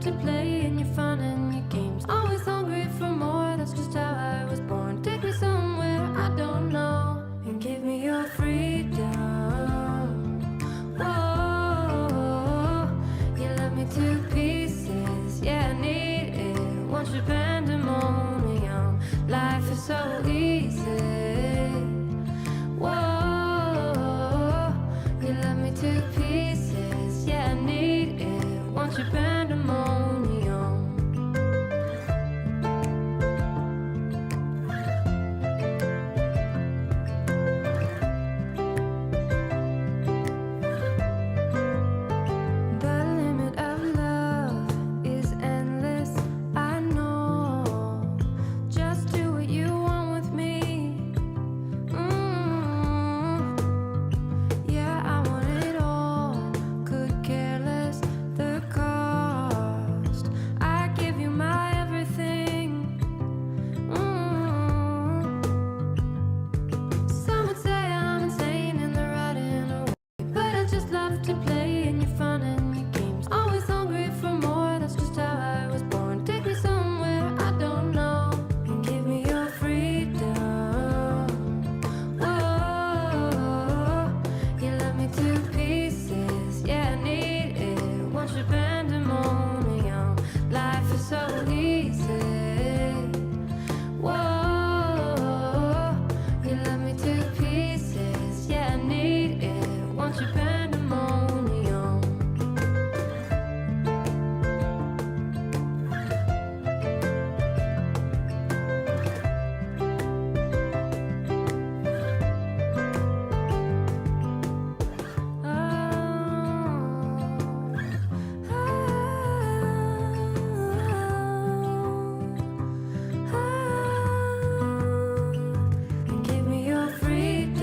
to play in your fun and your games. Always hungry for more, that's just how I was born. Take me somewhere I don't know and give me your freedom. Whoa, you love me to pieces, yeah, I need it. Want your pandemonium, life is so easy. Whoa, you love me to pieces, yeah, I need it. Want your pandemonium. The limit of love is endless, I know. Just do what you want with me. Yeah, I want it all. Could care less the cost. I give you my everything. Some would say I'm insane in the right and away, but I just love to play in your fun and your games. Always hungry for more, that's just how I was born. Take me somewhere I don't know and give me your freedom. Whoa, you love me to pieces, yeah, I need it. Want your pandemonium, life is so easy. Whoa, you love me to pieces, yeah, I need it. Want your pandemonium. And give me your freedom.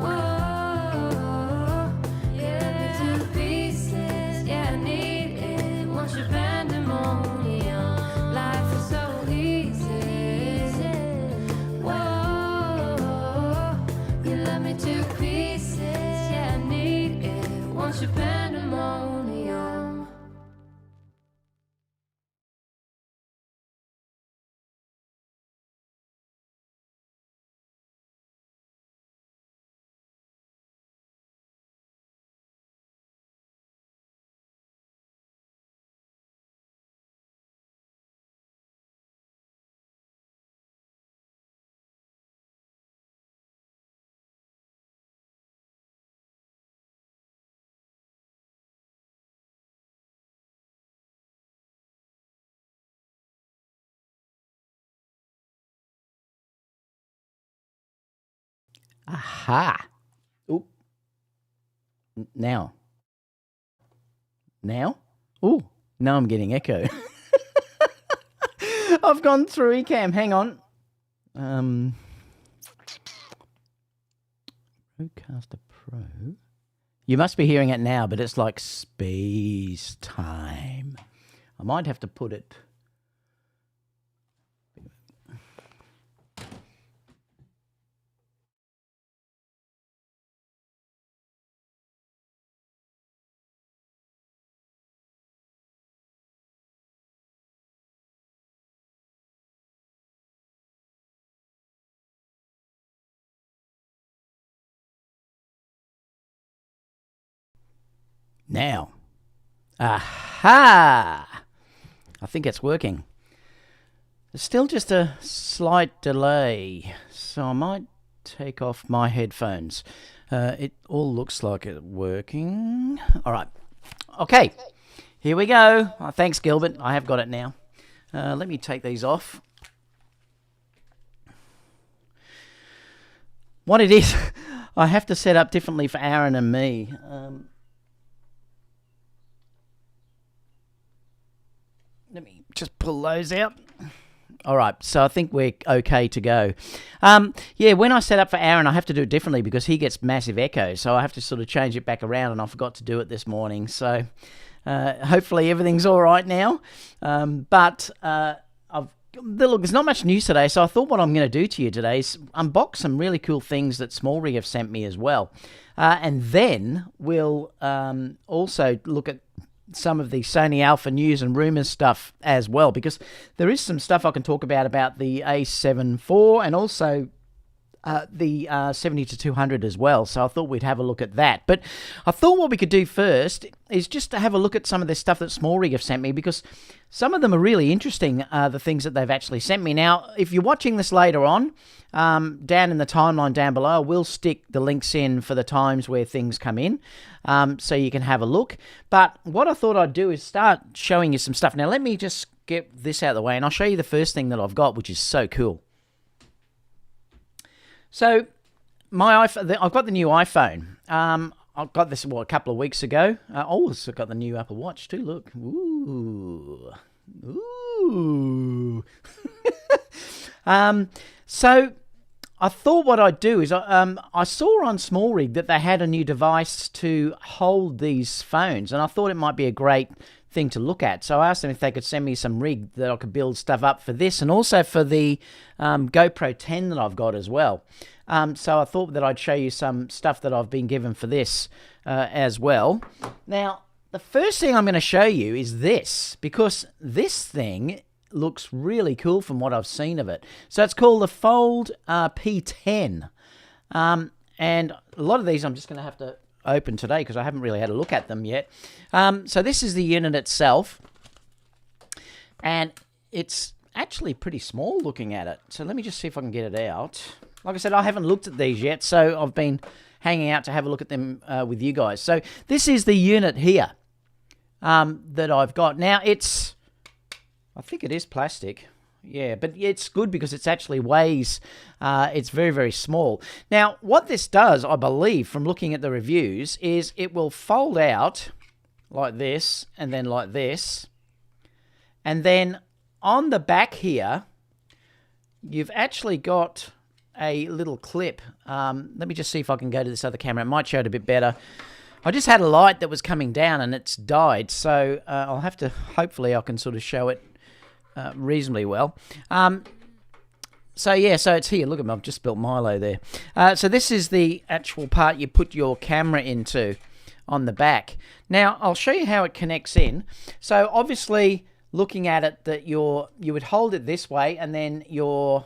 Whoa, yeah, me to pieces, yeah, I need it. Want your pandemonium, life is so easy. Whoa, you love me to pieces, yeah, I need it. Want your pandemonium. Aha. Oop. Now. Ooh, now I'm getting echo. I've gone through eCam. Hang on. Rodecaster Pro. You must be hearing it now, but it's like space time. I might have to put it. Now. Aha! I think it's working. There's still just a slight delay, so I might take off my headphones. It all looks like it's working. All right. Okay. Here we go. Oh, thanks, Gilbert. I have got it now. Let me take these off. What it is, I have to set up differently for Aaron and me. Let me just pull those out. All right, so I think we're okay to go. Yeah, when I set up for Aaron, I have to do it differently because he gets massive echo, so I have to sort of change it back around, and I forgot to do it this morning. So hopefully everything's all right now. Look, there's not much news today, so I thought what I'm going to do to you today is unbox some really cool things that SmallRig have sent me as well. And then we'll also look at some of the Sony Alpha news and rumors stuff as well, because there is some stuff I can talk about the A7 IV and also the 70-200 as well. So I thought we'd have a look at that. But I thought what we could do first is just to have a look at some of the stuff that SmallRig have sent me, because some of them are really interesting, the things that they've actually sent me. Now, if you're watching this later on, down in the timeline down below, I will stick the links in for the times where things come in, so you can have a look. But what I thought I'd do is start showing you some stuff. Now, let me just get this out of the way, and I'll show you the first thing that I've got, which is so cool. So, I've got the new iPhone. I got this, a couple of weeks ago. I also got the new Apple Watch too, look. Ooh. Ooh. So, I thought what I'd do is, I saw on SmallRig that they had a new device to hold these phones, and I thought it might be a great thing to look at. So I asked them if they could send me some rig that I could build stuff up for this, and also for the GoPro 10 that I've got as well. So I thought that I'd show you some stuff that I've been given for this as well. Now, the first thing I'm going to show you is this, because this thing looks really cool from what I've seen of it. So it's called the Fold P10. And a lot of these I'm just going to have to open today because I haven't really had a look at them yet. So this is the unit itself, and it's actually pretty small looking at it. So let me just see if I can get it out. Like I said, I haven't looked at these yet, so I've been hanging out to have a look at them with you guys. So this is the unit here that I've got. Now, I think it is plastic. Yeah, but it's good because it's actually weighs, it's very, very small. Now, what this does, I believe, from looking at the reviews, is it will fold out like this, and then like this. And then on the back here, you've actually got a little clip. Let me just see if I can go to this other camera. It might show it a bit better. I just had a light that was coming down and it's died, so I'll have to, hopefully I can sort of show it reasonably well. So yeah, so it's here. Look at me, I've just spilled Milo there. So this is the actual part you put your camera into on the back. Now, I'll show you how it connects in. So obviously, looking at it, that you would hold it this way, and then your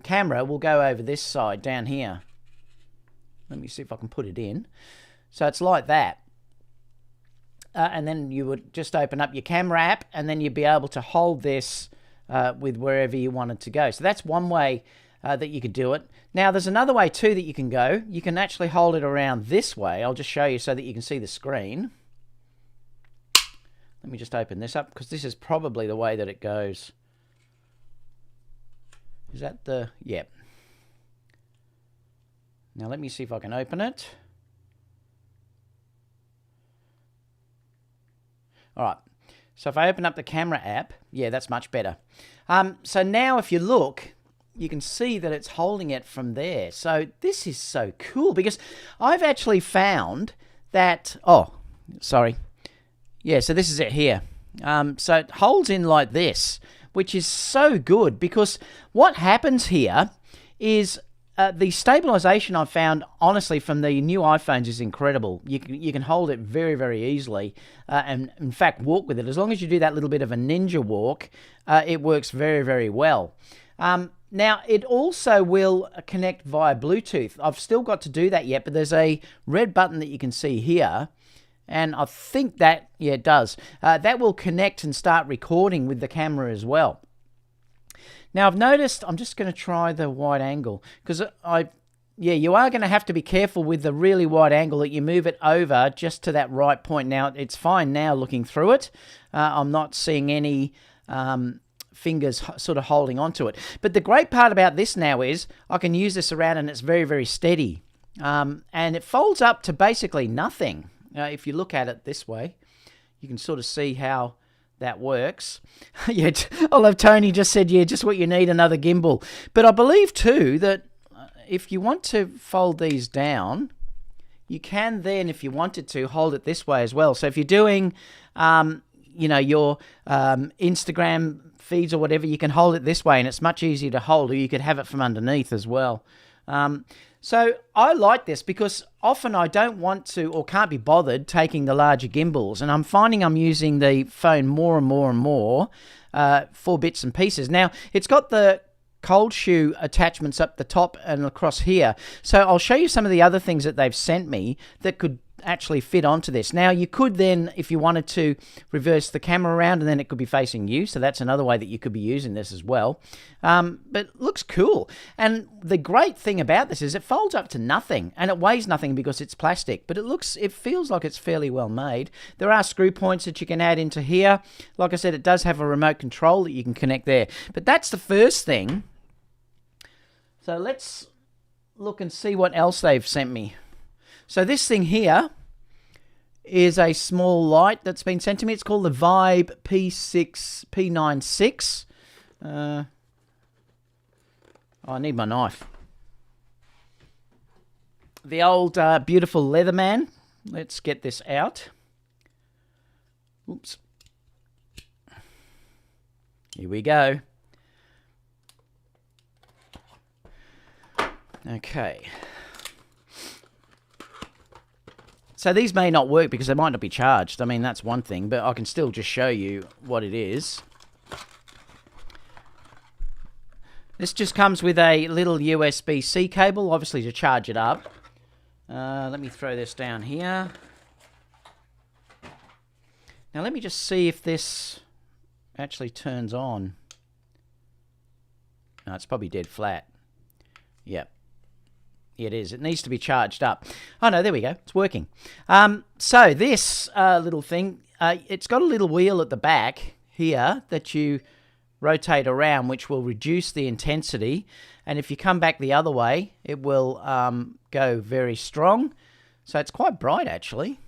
camera will go over this side down here. Let me see if I can put it in. So it's like that. And then you would just open up your camera app, and then you'd be able to hold this with wherever you wanted to go. So that's one way that you could do it. Now, there's another way too that you can go. You can actually hold it around this way. I'll just show you so that you can see the screen. Let me just open this up, because this is probably the way that it goes. Is that the... Yep. Now, let me see if I can open it. All right, so if I open up the camera app, yeah, that's much better. So now if you look, you can see that it's holding it from there. So this is so cool, because I've actually found that, oh, sorry. Yeah, so this is it here. So it holds in like this, which is so good, because what happens here is the stabilization I've found, honestly, from the new iPhones is incredible. You can hold it very, very easily, and in fact walk with it. As long as you do that little bit of a ninja walk, it works very, very well. Now, it also will connect via Bluetooth. I've still got to do that yet, but there's a red button that you can see here, and I think that, yeah, it does. That will connect and start recording with the camera as well. Now, I've noticed, I'm just going to try the wide angle, because yeah, you are going to have to be careful with the really wide angle that you move it over just to that right point. Now, it's fine now looking through it. I'm not seeing any fingers sort of holding onto it. But the great part about this now is I can use this around and it's very, very steady. And it folds up to basically nothing. If you look at it this way, you can sort of see how that works. Yeah, I love Tony just said, yeah, just what you need, another gimbal. But I believe too that if you want to fold these down, you can then, if you wanted to, hold it this way as well. So if you're doing, you know, your Instagram feeds or whatever, you can hold it this way, and it's much easier to hold, or you could have it from underneath as well. So I like this because often I don't want to or can't be bothered taking the larger gimbals, and I'm finding I'm using the phone more and more and more for bits and pieces. Now, it's got the cold shoe attachments up the top and across here, so I'll show you some of the other things that they've sent me that could actually fit onto this. Now, you could then, if you wanted to, reverse the camera around and then it could be facing you, so that's another way that you could be using this as well. But it looks cool, and the great thing about this is it folds up to nothing and it weighs nothing because it's plastic, but it feels like it's fairly well made. There are screw points that you can add into here. Like I said, it does have a remote control that you can connect there, but that's the first thing. So let's look and see what else they've sent me. So this thing here is a small light that's been sent to me. It's called the Vibe P96. Oh, I need my knife. The old beautiful Leatherman. Let's get this out. Oops. Here we go. Okay. So these may not work because they might not be charged. I mean, that's one thing, but I can still just show you what it is. This just comes with a little USB-C cable, obviously to charge it up. Let me throw this down here. Now let me just see if this actually turns on. No, it's probably dead flat. Yep. It is. It needs to be charged up. Oh, no, there we go. It's working. So this little thing, it's got a little wheel at the back here that you rotate around, which will reduce the intensity. And if you come back the other way, it will go very strong. So it's quite bright, actually.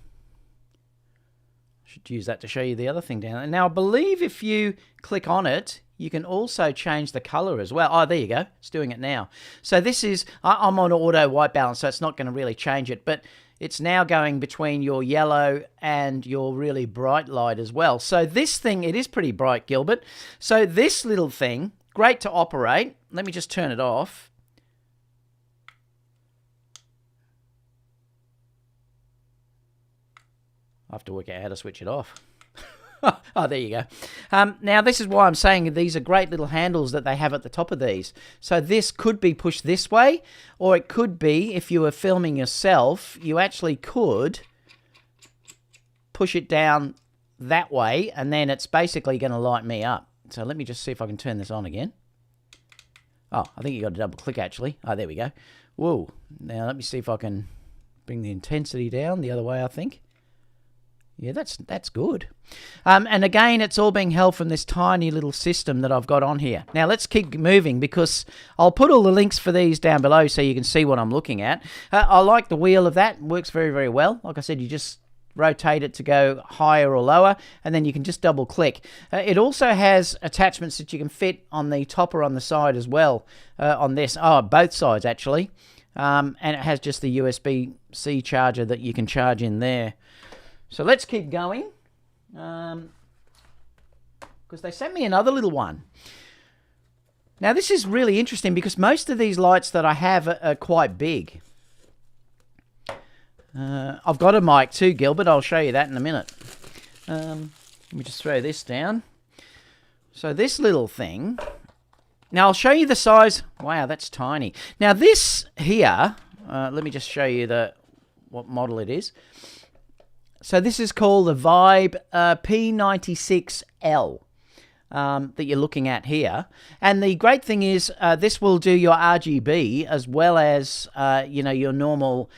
I should use that to show you the other thing down there. Now, I believe if you click on it, you can also change the color as well. Oh, there you go. It's doing it now. So this is, I'm on auto white balance, so it's not going to really change it, but it's now going between your yellow and your really bright light as well. So this thing, it is pretty bright, Gilbert. So this little thing, great to operate. Let me just turn it off. I have to work out how to switch it off. Oh, there you go. Now, this is why I'm saying these are great little handles that they have at the top of these. So this could be pushed this way, or it could be, if you were filming yourself, you actually could push it down that way, and then it's basically going to light me up. So let me just see if I can turn this on again. Oh, I think you got to double click, actually. Oh, there we go. Whoa. Now, let me see if I can bring the intensity down the other way, I think. Yeah, that's good. And again, it's all being held from this tiny little system that I've got on here. Now, let's keep moving because I'll put all the links for these down below so you can see what I'm looking at. I like the wheel of that. It works very, very well. Like I said, you just rotate it to go higher or lower, and then you can just double click. It also has attachments that you can fit on the top or on the side as well on this. Oh, both sides, actually. And it has just the USB-C charger that you can charge in there. So let's keep going, because they sent me another little one. Now this is really interesting because most of these lights that I have are quite big. I've got a mic too, Gilbert. I'll show you that in a minute. Let me just throw this down. So this little thing, now I'll show you the size. Wow, that's tiny. Now this here, let me just show you what model it is. So this is called the Vibe P96L that you're looking at here. And the great thing is this will do your RGB as well as, your normal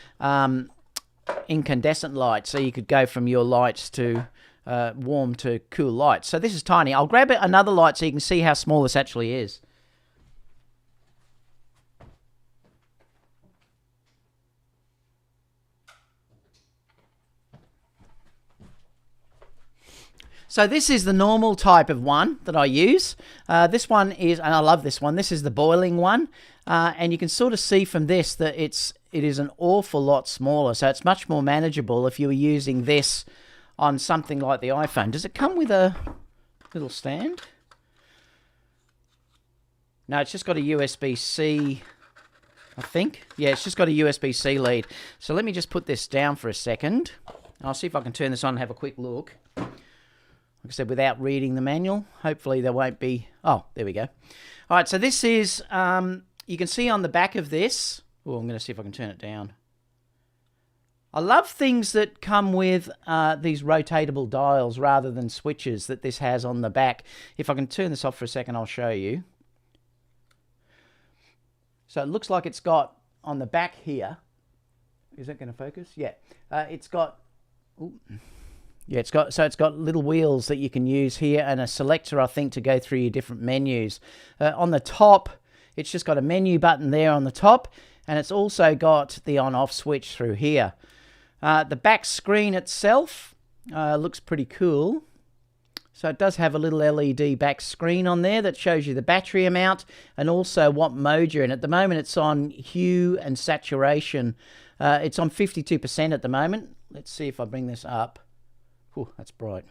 incandescent light. So you could go from your lights to warm to cool lights. So this is tiny. I'll grab another light so you can see how small this actually is. So this is the normal type of one that I use. This one is, and I love this one, this is the boiling one. And you can sort of see from this that it is an awful lot smaller. So it's much more manageable if you were using this on something like the iPhone. Does it come with a little stand? No, it's just got a USB-C I think. Yeah, it's just got a USB-C lead. So let me just put this down for a second. I'll see if I can turn this on and have a quick look. Like I said, without reading the manual. Hopefully there won't be... Oh, there we go. All right, so this is... you can see on the back of this... Oh, I'm going to see if I can turn it down. I love things that come with these rotatable dials rather than switches that this has on the back. If I can turn this off for a second, I'll show you. So it looks like it's got on the back here. Is that going to focus? Yeah. It's got... Ooh. Yeah, it's got little wheels that you can use here and a selector, I think, to go through your different menus. On the top, it's just got a menu button there on the top, and it's also got the on-off switch through here. The back screen itself looks pretty cool. So it does have a little LED back screen on there that shows you the battery amount and also what mode you're in. At the moment, it's on hue and saturation. It's on 52% at the moment. Let's see if I bring this up. Oh, that's bright.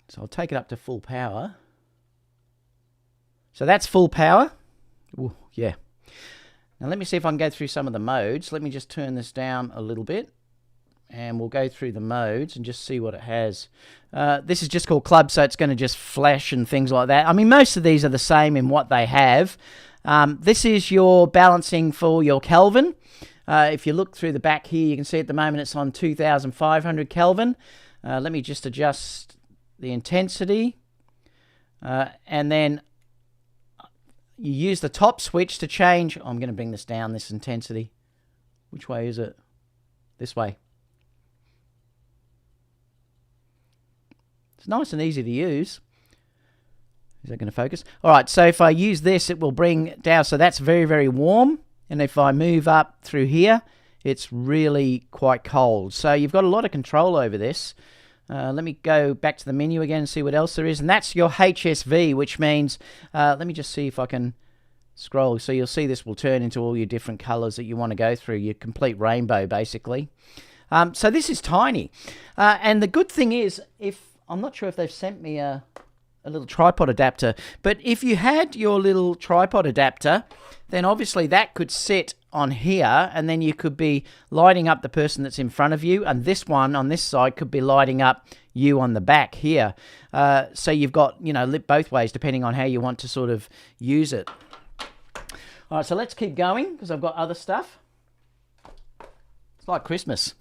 So I'll take it up to full power. So that's full power. Ooh, yeah. Now let me see if I can go through some of the modes. Let me just turn this down a little bit. And we'll go through the modes and just see what it has. This is just called Club, so it's going to just flash and things like that. I mean, most of these are the same in what they have. This is your balancing for your Kelvin. If you look through the back here, you can see at the moment it's on 2,500 Kelvin. Let me just adjust the intensity. And then you use the top switch to change. I'm going to bring this down, this intensity. Which way is it? This way. It's nice and easy to use. Is that going to focus? All right, so if I use this, it will bring down. So that's very, very warm. And if I move up through here, it's really quite cold. So you've got a lot of control over this. Let me go back to the menu again and see what else there is. And that's your HSV, which means, let me just see if I can scroll. So you'll see this will turn into all your different colors that you want to go through, your complete rainbow, basically. So this is tiny. And the good thing is, I'm not sure if they've sent me a little tripod adapter, but if you had your little tripod adapter, then obviously that could sit on here, and then you could be lighting up the person that's in front of you, and this one on this side could be lighting up you on the back here. So you've got, lit both ways depending on how you want to sort of use it. All right, so let's keep going because I've got other stuff. It's like Christmas.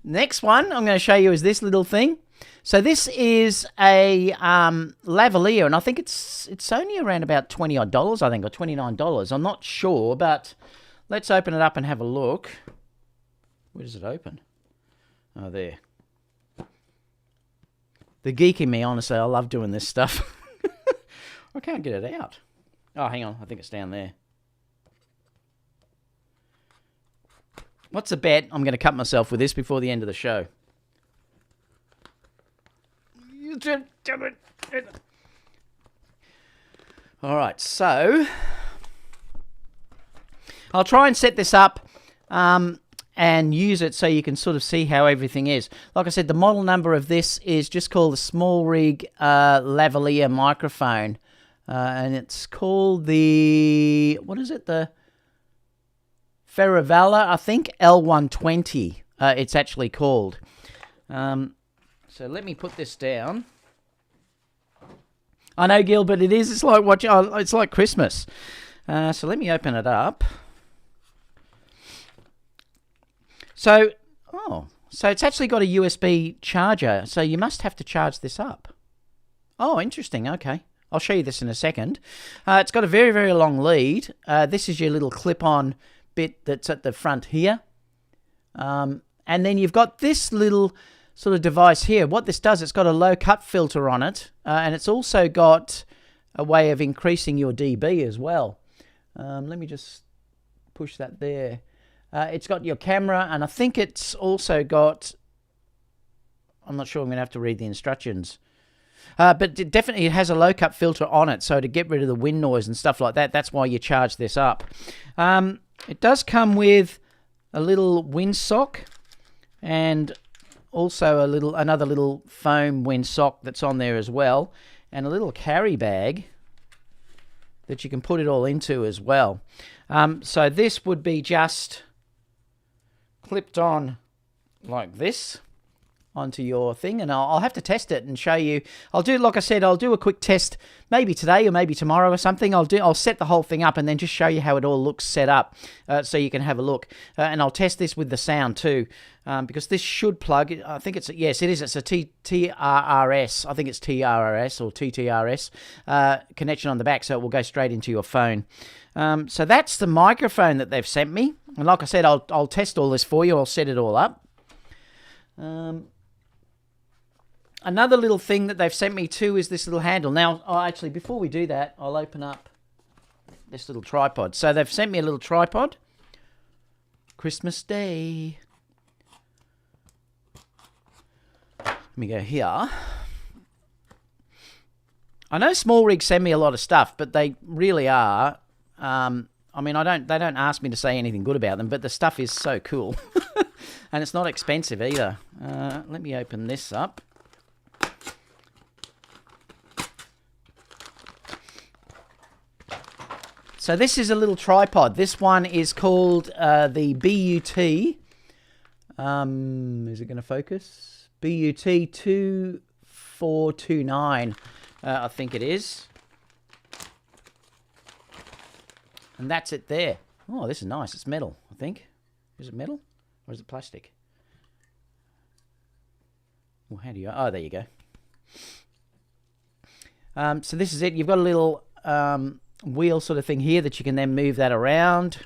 Next one I'm going to show you is this little thing. So this is a lavalier, and I think it's only around about $20 odd, I think, or $29. I'm not sure, but let's open it up and have a look. Where does it open? Oh, there. The geek in me, honestly, I love doing this stuff. I can't get it out. Oh, hang on, I think it's down there. What's the bet? I'm going to cut myself with this before the end of the show. All right, so I'll try and set this up and use it so you can sort of see how everything is. Like I said, the model number of this is just called the SmallRig Lavalier microphone. And it's called the, what is it? The Ferravala, I think, L120. It's actually called. So let me put this down. I know, Gilbert, it is. It's like watching. Oh, it's like Christmas. So let me open it up. So it's actually got a USB charger. So you must have to charge this up. Oh, interesting. Okay. I'll show you this in a second. It's got a very, very long lead. This is your little clip-on bit that's at the front here. And then you've got this little sort of device here. What this does, it's got a low cut filter on it, and it's also got a way of increasing your dB as well. Let me just push that there. It's got your camera, and I think it's also got, I'm not sure, I'm going to have to read the instructions. But it definitely has a low cut filter on it, so to get rid of the wind noise and stuff like that, that's why you charge this up. It does come with a little windsock and also another little foam windsock that's on there as well. and a little carry bag that you can put it all into as well. So this would be just clipped on like this onto your thing, and I'll have to test it and show you. I'll do, like I said, I'll do a quick test maybe today or maybe tomorrow or something. I'll set the whole thing up and then just show you how it all looks set up, so you can have a look. And I'll test this with the sound too, because this should plug. I think it's, yes, it is. It's a TRRS. I think it's TRRS or TTRS connection on the back, so it will go straight into your phone. So that's the microphone that they've sent me, and like I said, I'll test all this for you. I'll set it all up. Another little thing that they've sent me too is this little handle. Now, actually, before we do that, I'll open up this little tripod. So they've sent me a little tripod. Christmas Day. Let me go here. I know SmallRig send me a lot of stuff, but they really are. I mean, they don't ask me to say anything good about them, but the stuff is so cool. And it's not expensive either. Let me open this up. So this is a little tripod. This one is called the BUT. Is it going to focus? BUT 2429, I think it is. And that's it there. Oh, this is nice. It's metal, I think. Is it metal or is it plastic? Well, how do you... Oh, there you go. So this is it. You've got a little... wheel sort of thing here that you can then move that around.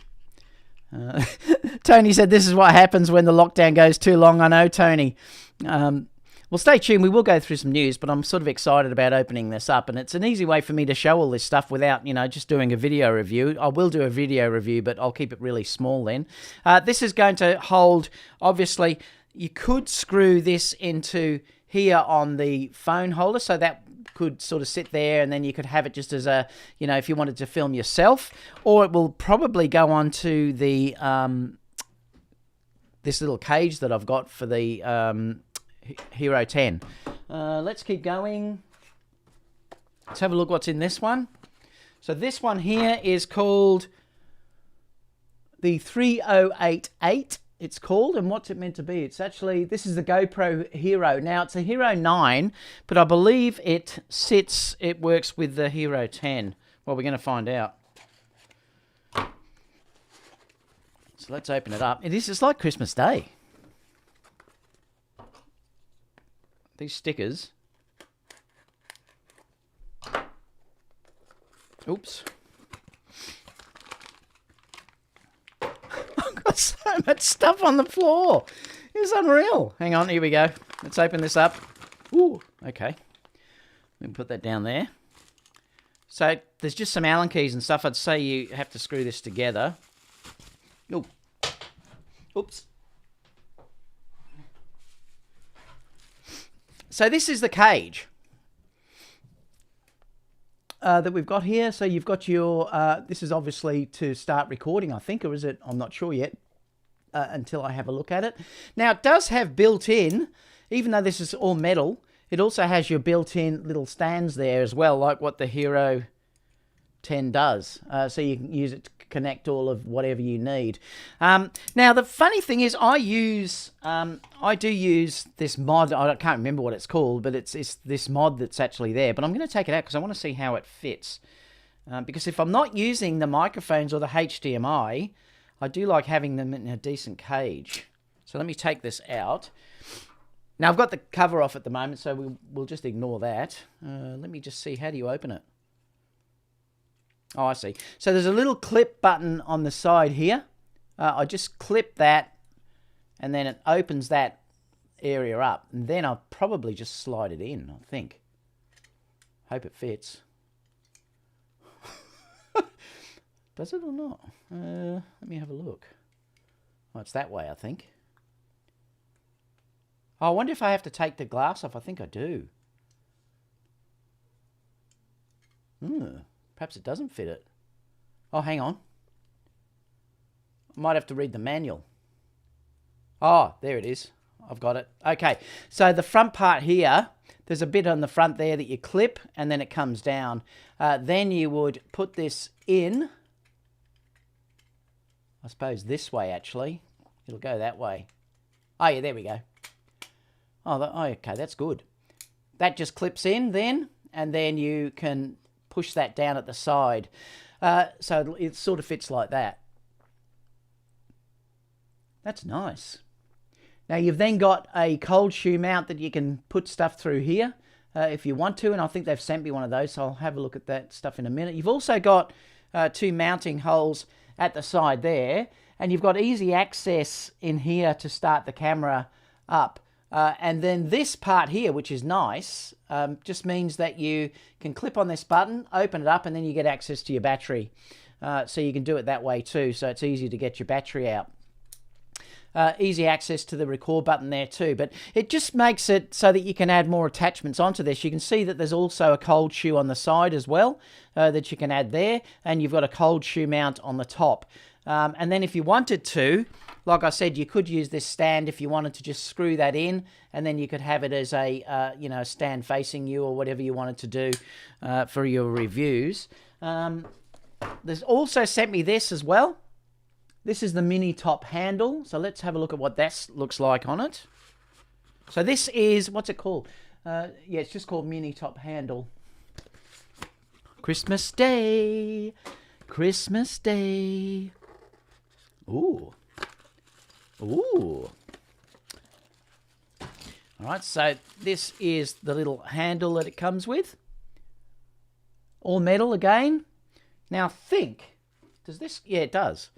Tony said this is what happens when the lockdown goes too long. I know, Tony. Well, stay tuned. We will go through some news, but I'm sort of excited about opening this up, and it's an easy way for me to show all this stuff without, just doing a video review. I will do a video review, but I'll keep it really small then. This is going to hold, obviously, you could screw this into here on the phone holder, so that could sort of sit there, and then you could have it just as a, if you wanted to film yourself, or it will probably go onto the this little cage that I've got for the Hero 10. Let's keep going. Let's have a look what's in this one. So this one here is called the 3088. It's called, and what's it meant to be? It's actually, this is the GoPro Hero. Now, it's a Hero 9, but I believe it works with the Hero 10. Well, we're going to find out. So let's open it up. It's like Christmas Day. These stickers. Oops. Got so much stuff on the floor. It's unreal. Hang on, here we go. Let's open this up. Ooh, okay. We can put that down there. So there's just some Allen keys and stuff. I'd say you have to screw this together. Ooh. Oops. So this is the cage that we've got here. So you've got your, this is obviously to start recording, I think, or is it? I'm not sure yet until I have a look at it. Now, it does have built-in, even though this is all metal, it also has your built-in little stands there as well, like what the Hero 10 does. So you can use it to connect all of whatever you need. Now, the funny thing is I do use this mod. I can't remember what it's called, but it's this mod that's actually there. But I'm going to take it out because I want to see how it fits. Because if I'm not using the microphones or the HDMI, I do like having them in a decent cage. So let me take this out. Now, I've got the cover off at the moment, so we'll just ignore that. Let me just see. How do you open it? Oh, I see. So there's a little clip button on the side here. I just clip that, and then it opens that area up. And then I'll probably just slide it in, I think. Hope it fits. Does it or not? Let me have a look. Oh, it's that way, I think. Oh, I wonder if I have to take the glass off. I think I do. Perhaps it doesn't fit it. Oh, hang on. I might have to read the manual. Oh, there it is. I've got it. Okay, so the front part here, there's a bit on the front there that you clip, and then it comes down. Then you would put this in, I suppose this way actually. It'll go that way. Oh yeah, there we go. Oh, okay, that's good. That just clips in then, and then you can push that down at the side. So it sort of fits like that. That's nice. Now you've then got a cold shoe mount that you can put stuff through here if you want to, and I think they've sent me one of those, so I'll have a look at that stuff in a minute. You've also got 2 mounting holes at the side there, and you've got easy access in here to start the camera up. And then this part here, which is nice, just means that you can clip on this button, open it up, and then you get access to your battery. So you can do it that way too, so it's easy to get your battery out. Easy access to the record button there too, but it just makes it so that you can add more attachments onto this. You can see that there's also a cold shoe on the side as well that you can add there, and you've got a cold shoe mount on the top. And then if you wanted to, like I said, you could use this stand if you wanted to just screw that in, and then you could have it as a you know, stand facing you or whatever you wanted to do for your reviews. There's also sent me this as well. This is the mini top handle. So let's have a look at what that looks like on it. So this is, what's it called? Yeah, it's just called mini top handle. Christmas Day. Christmas Day. Ooh. Ooh. All right, so this is the little handle that it comes with. All metal again. Now think, does this, yeah, it does.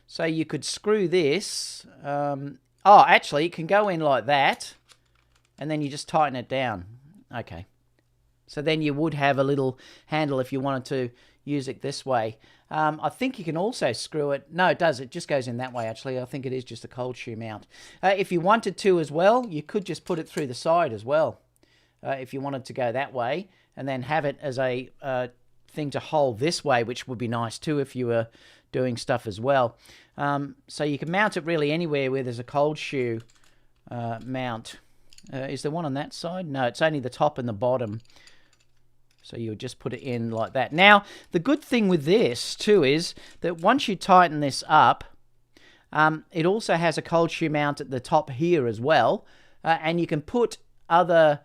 So you could screw this. Oh, actually, it can go in like that, and then you just tighten it down. Okay. So then you would have a little handle if you wanted to use it this way. I think you can also screw it. No, it does. It just goes in that way, actually. I think it is just a cold shoe mount. If you wanted to as well, you could just put it through the side as well, if you wanted to go that way, and then have it as a thing to hold this way, which would be nice too if you were doing stuff as well. So you can mount it really anywhere where there's a cold shoe mount. Is there one on that side? No, it's only the top and the bottom. So you would just put it in like that. Now, the good thing with this too is that once you tighten this up, it also has a cold shoe mount at the top here as well. And you can put other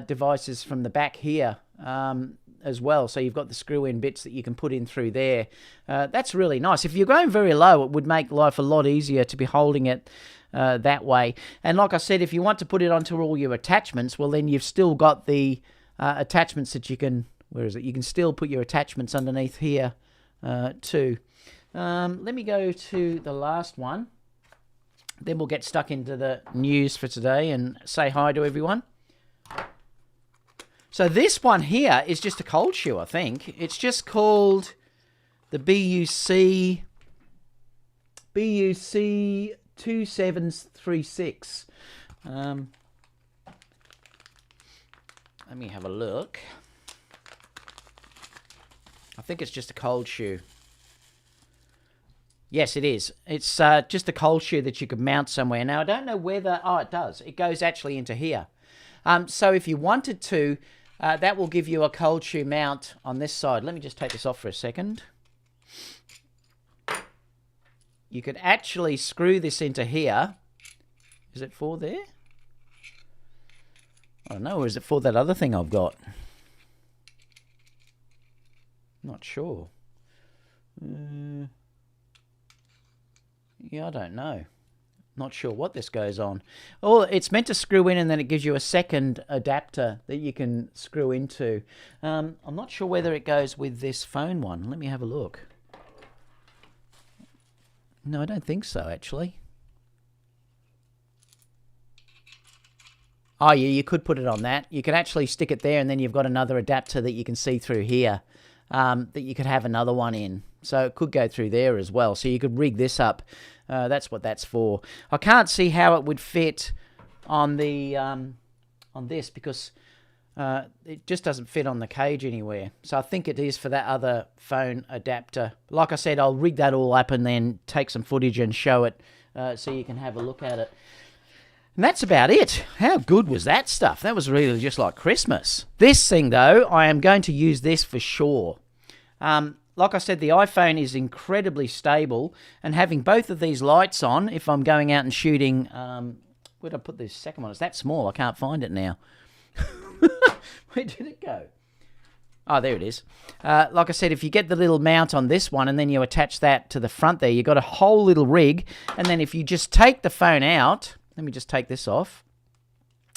devices from the back here as well. So you've got the screw-in bits that you can put in through there. That's really nice. If you're going very low, it would make life a lot easier to be holding it that way. And like I said, if you want to put it onto all your attachments, well, then you've still got the attachments that you can, where is it? You can still put your attachments underneath here too. Let me go to the last one. Then we'll get stuck into the news for today and say hi to everyone. So this one here is just a cold shoe, I think. It's just called the BUC 2736. Let me have a look. I think it's just a cold shoe. Yes, it is. It's just a cold shoe that you could mount somewhere. Now, I don't know whether... Oh, it does. It goes actually into here. So if you wanted to, that will give you a cold shoe mount on this side. Let me just take this off for a second. You could actually screw this into here. Is it for there? I don't know. Or is it for that other thing I've got? Not sure. Yeah, I don't know. Not sure what this goes on. Oh, it's meant to screw in and then it gives you a second adapter that you can screw into. I'm not sure whether it goes with this phone one. Let me have a look. No, I don't think so, actually. Oh, yeah, you could put it on that. You could actually stick it there and then you've got another adapter that you can see through here that you could have another one in. So it could go through there as well. So you could rig this up. That's what that's for. I can't see how it would fit on the on this because it just doesn't fit on the cage anywhere. So I think it is for that other phone adapter. Like I said, I'll rig that all up and then take some footage and show it so you can have a look at it. And that's about it. How good was that stuff? That was really just like Christmas. This thing, though, I am going to use this for sure. Like I said, the iPhone is incredibly stable, and having both of these lights on, if I'm going out and shooting... where did I put this second one? It's that small, I can't find it now. Where did it go? Oh, there it is. Like I said, if you get the little mount on this one and then you attach that to the front there, you've got a whole little rig. And then if you just take the phone out, let me just take this off.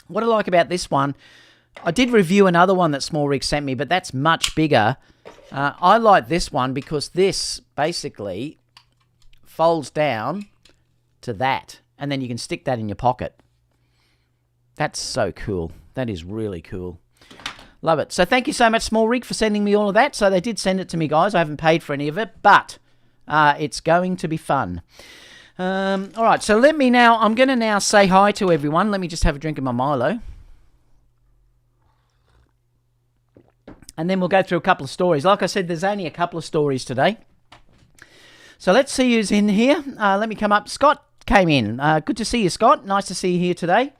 What I like about this one, I did review another one that SmallRig sent me, but that's much bigger. I like this one because this basically folds down to that. And then you can stick that in your pocket. That's so cool. That is really cool. Love it. So thank you so much, SmallRig, for sending me all of that. So they did send it to me, guys. I haven't paid for any of it, but it's going to be fun. All right, so I'm going to now say hi to everyone. Let me just have a drink of my Milo. And then we'll go through a couple of stories. Like I said, there's only a couple of stories today. So let's see who's in here. Let me come up. Scott came in. Good to see you, Scott. Nice to see you here today.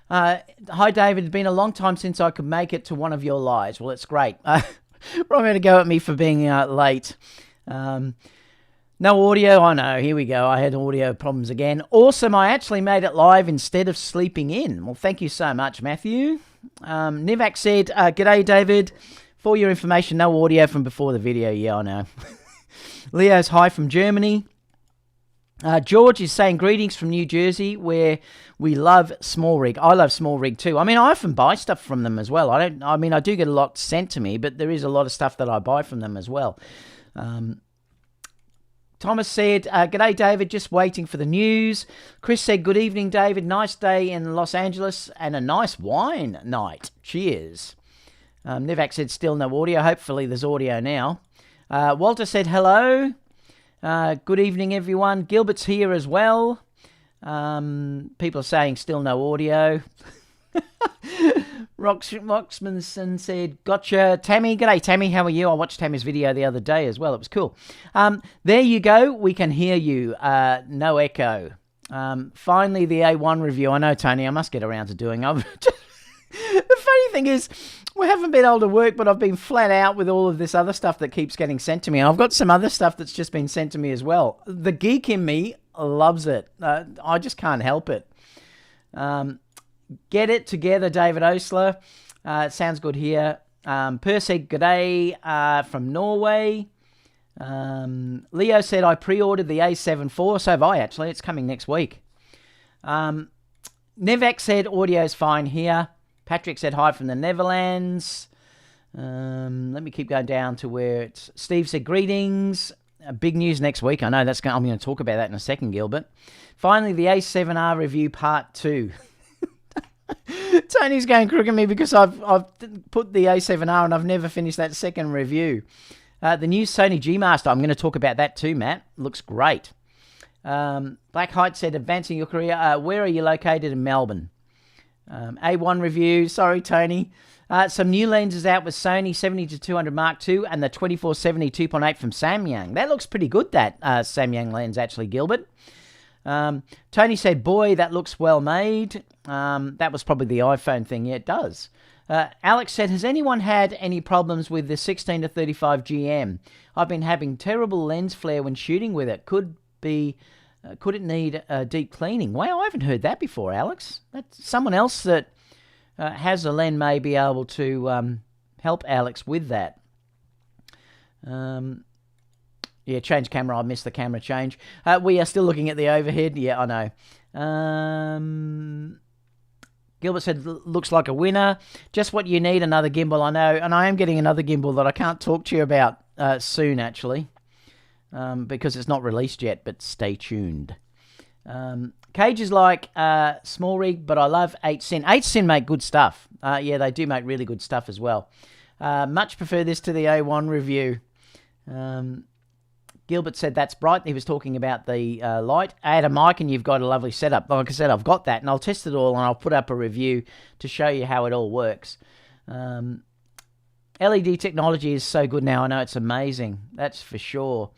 Hi, David. It's been a long time since I could make it to one of your lives. Well, it's great. Probably to go at me for being late. No audio. I know. Here we go. I had audio problems again. Awesome. I actually made it live instead of sleeping in. Well, thank you so much, Matthew. Nivak said, G'day, David. For your information, no audio from before the video. Yeah, I know. Leo's hi from Germany. George is saying greetings from New Jersey, where we love SmallRig. I love SmallRig too. I mean, I often buy stuff from them as well. I do get a lot sent to me, but there is a lot of stuff that I buy from them as well. Thomas said, G'day, David, just waiting for the news. Chris said, good evening, David. Nice day in Los Angeles and a nice wine night. Cheers. Nivak said, still no audio. Hopefully there's audio now. Walter said, hello. Good evening, everyone. Gilbert's here as well. People are saying still no audio. Roxmanson said, gotcha. Tammy, g'day, Tammy. How are you? I watched Tammy's video the other day as well. It was cool. There you go. We can hear you. No echo. Finally, the A1 review. I know, Tony, I must get around to doing it. The funny thing is, we haven't been able to work, but I've been flat out with all of this other stuff that keeps getting sent to me. And I've got some other stuff that's just been sent to me as well. The geek in me loves it. I just can't help it. Get it together, David Osler. Sounds good here. Perseg, g'day from Norway. Leo said, I pre-ordered the A7 IV. So have I, actually. It's coming next week. Nevek said, audio's fine here. Patrick said hi from the Netherlands. Let me keep going down to where it's... Steve said greetings. Big news next week. I know I'm going to talk about that in a second, Gilbert. Finally, the A7R review part 2. Tony's going crook at me because I've put the A7R and I've never finished that second review. The new Sony G Master. I'm going to talk about that too, Matt. Looks great. Black Height said, advancing your career. Where are you located? In Melbourne. A1 review. Sorry, Tony. Some new lenses out with Sony 70-200 Mark II and the 24-70 2.8 from Samyang. That looks pretty good, that Samyang lens, actually, Gilbert. Tony said, boy, that looks well made. That was probably the iPhone thing. Yeah, it does. Alex said, has anyone had any problems with the 16-35 GM? I've been having terrible lens flare when shooting with it. Could it need deep cleaning? Wow, I haven't heard that before, Alex. That's someone else that has a lens may be able to help Alex with that. Yeah, change camera. I missed the camera change. We are still looking at the overhead. Yeah, I know. Gilbert said, looks like a winner. Just what you need, another gimbal, I know. And I am getting another gimbal that I can't talk to you about soon, actually. Because it's not released yet, but stay tuned. Cage is like SmallRig, but I love 8sin. 8sin make good stuff. Yeah, they do make really good stuff as well. Much prefer this to the A1 review. Gilbert said that's bright. He was talking about the light. Add a mic and you've got a lovely setup. Like I said, I've got that, and I'll test it all, and I'll put up a review to show you how it all works. LED technology is so good now. I know it's amazing. That's for sure.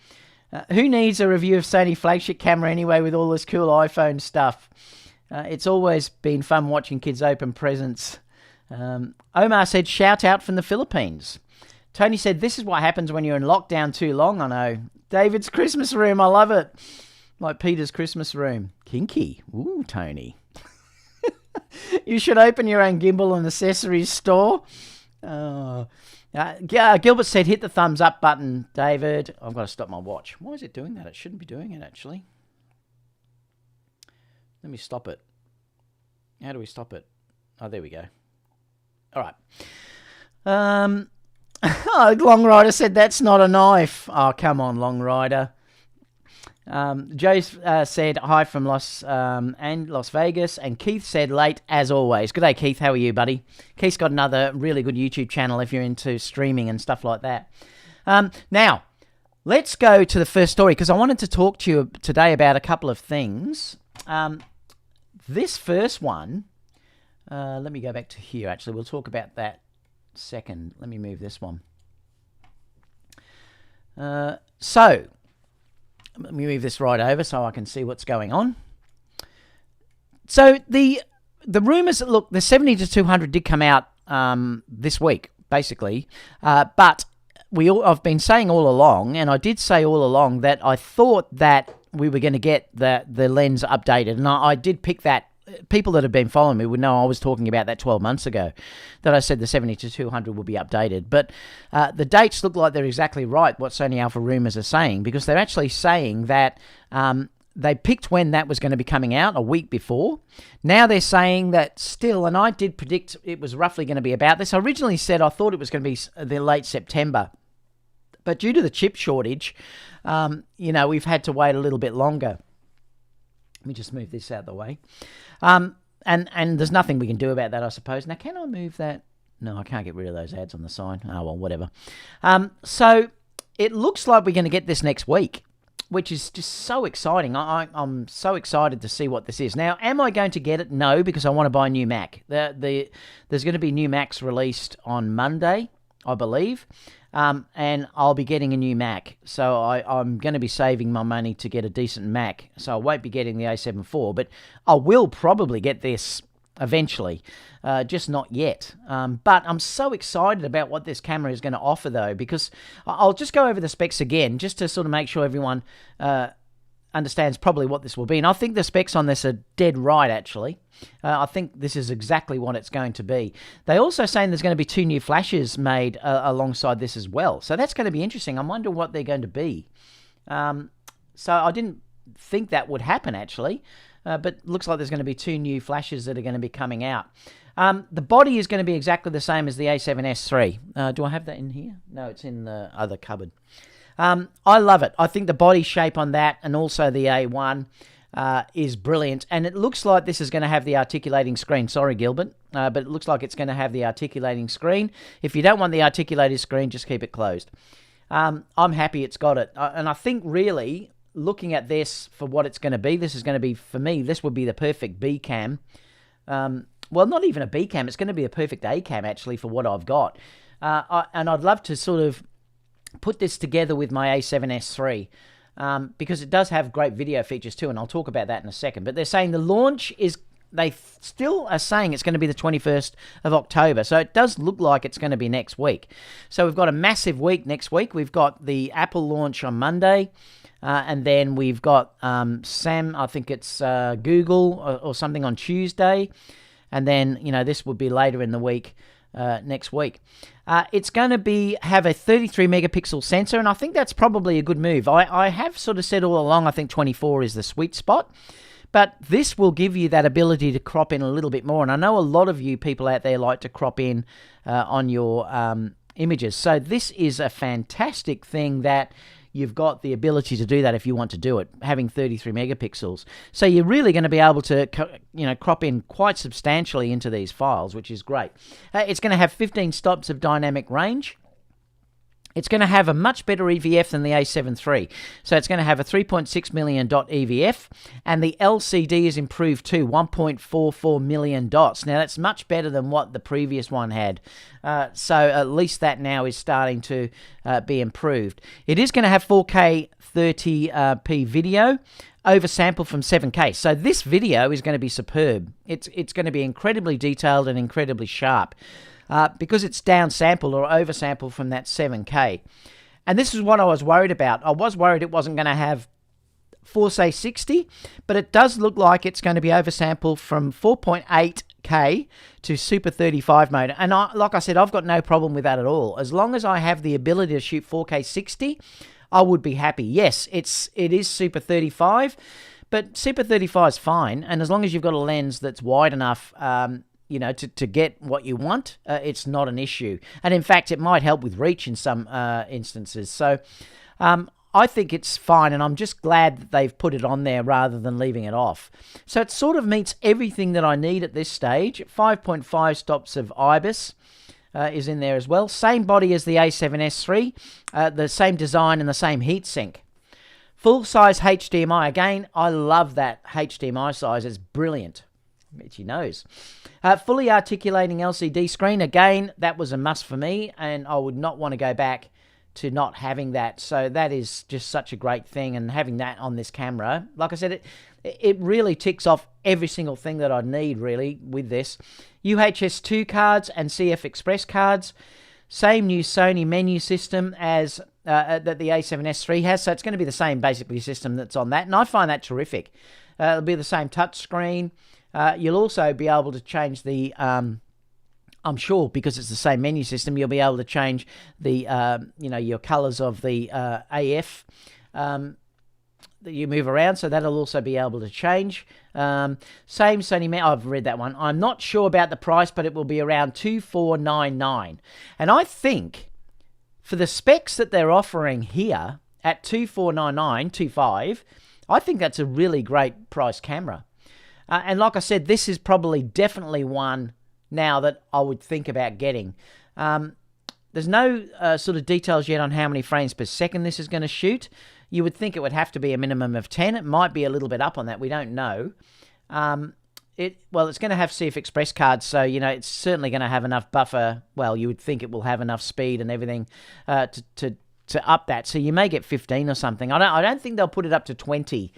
Who needs a review of Sony flagship camera anyway with all this cool iPhone stuff? It's always been fun watching kids open presents. Omar said, shout out from the Philippines. Tony said, this is what happens when you're in lockdown too long. I know. David's Christmas room. I love it. Like Peter's Christmas room. Kinky. Ooh, Tony. You should open your own gimbal and accessories store. Gilbert said, hit the thumbs up button, David. I've got to stop my watch. Why is it doing that? It shouldn't be doing it, actually. Let me stop it. How do we stop it? Oh, there we go. All right. Long Rider said, that's not a knife. Oh, come on, Long Rider. Joe said, hi from Las Vegas. And Keith said, late as always. Good day, Keith. How are you, buddy? Keith's got another really good YouTube channel if you're into streaming and stuff like that. Now, let's go to the first story because I wanted to talk to you today about a couple of things. This first one, let me go back to here, actually. We'll talk about that second. Let me move this one. Let me move this right over so I can see what's going on. So the rumours, look, the 70-200 did come out this week, basically. But I've been saying all along, and I did say all along, that I thought that we were going to get the lens updated. And I did pick that. People that have been following me would know I was talking about that 12 months ago, that I said the 70-200 will be updated. But the dates look like they're exactly right, what Sony Alpha Rumors are saying, because they're actually saying that they picked when that was going to be coming out a week before. Now they're saying that still, and I did predict it was roughly going to be about this. I originally said I thought it was going to be the late September. But due to the chip shortage, we've had to wait a little bit longer. Let me just move this out of the way. And there's nothing we can do about that, I suppose. Now, can I move that? No, I can't get rid of those ads on the side. Oh, well, whatever. So it looks like we're going to get this next week, which is just so exciting. I'm so excited to see what this is. Now, am I going to get it? No, because I want to buy a new Mac. There's going to be new Macs released on Monday, I believe. And I'll be getting a new Mac. So I'm going to be saving my money to get a decent Mac. So I won't be getting the A7 IV, but I will probably get this eventually, just not yet. But I'm so excited about what this camera is going to offer, though, because I'll just go over the specs again, just to sort of make sure everyone understands probably what this will be. And I think the specs on this are dead right, actually. I think this is exactly what it's going to be. They're also saying there's going to be 2 new flashes made alongside this as well. So that's going to be interesting. I wonder what they're going to be. So I didn't think that would happen, actually. But looks like there's going to be 2 new flashes that are going to be coming out. The body is going to be exactly the same as the A7S III. Do I have that in here? No, it's in the other cupboard. I love it. I think the body shape on that and also the A1 is brilliant. And it looks like this is going to have the articulating screen. Sorry, Gilbert, but it looks like it's going to have the articulating screen. If you don't want the articulated screen, just keep it closed. I'm happy it's got it. And I think really, looking at this for what it's going to be, this is going to be, for me, this would be the perfect B cam. Well, not even a B cam. It's going to be a perfect A cam, actually, for what I've got. And I'd love to sort of put this together with my A7S III because it does have great video features too, and I'll talk about that in a second. But they're saying the launch is, they still are saying it's going to be the 21st of October. So it does look like it's going to be next week. So we've got a massive week next week. We've got the Apple launch on Monday. And then we've got I think it's Google or something on Tuesday. And then, this would be later in the week, next week. It's going to have a 33 megapixel sensor, and I think that's probably a good move. I have sort of said all along I think 24 is the sweet spot, but this will give you that ability to crop in a little bit more, and I know a lot of you people out there like to crop in on your images, so this is a fantastic thing that you've got the ability to do that if you want to do it, having 33 megapixels. So you're really going to be able to, crop in quite substantially into these files, which is great. It's going to have 15 stops of dynamic range. It's going to have a much better EVF than the A7 III. So it's going to have a 3.6 million dot EVF, and the LCD is improved too, 1.44 million dots. Now that's much better than what the previous one had. So at least that now is starting to be improved. It is going to have 4K 30p video. oversample from 7K. So this video is going to be superb. It's going to be incredibly detailed and incredibly sharp because it's downsampled or oversampled from that 7K. And this is what I was worried about. I was worried it wasn't going to have Force A60, but it does look like it's going to be oversampled from 4.8K to Super 35 mode. And like I said, I've got no problem with that at all. As long as I have the ability to shoot 4K 60, I would be happy. Yes, it is Super 35, but Super 35 is fine. And as long as you've got a lens that's wide enough, you know, to get what you want, it's not an issue. And in fact, it might help with reach in some instances. So I think it's fine, and I'm just glad that they've put it on there rather than leaving it off. So it sort of meets everything that I need at this stage. 5.5 stops of IBIS is in there as well. Same body as the A7S III, the same design and the same heatsink. Full-size HDMI. Again, I love that HDMI size. It's brilliant. Itchy nose. Fully articulating LCD screen. Again, that was a must for me, and I would not want to go back to not having that. So that is just such a great thing, and having that on this camera, like I said, it really ticks off every single thing that I need really with this. UHS 2 cards and CF Express cards. Same new Sony menu system as that the A7S III has, so it's going to be the same basically system that's on that, and I find that terrific. It'll be the same touch screen. You'll also be able to change the I'm sure because it's the same menu system, you'll be able to change the, you know, your colors of the AF that you move around. So that'll also be able to change. Same Sony, I've read that one. I'm not sure about the price, but it will be around $2,499. And I think for the specs that they're offering here at $2,499, I think that's a really great price camera. And like I said, this is probably definitely one now that I would think about getting. There's no sort of details yet on how many frames per second this is going to shoot. You would think it would have to be a minimum of 10. It might be a little bit up on that. We don't know. Well, it's going to have CF Express cards, so, you know, it's certainly going to have enough buffer. Well, you would think it will have enough speed and everything to up that. So you may get 15 or something. I don't think they'll put it up to 20.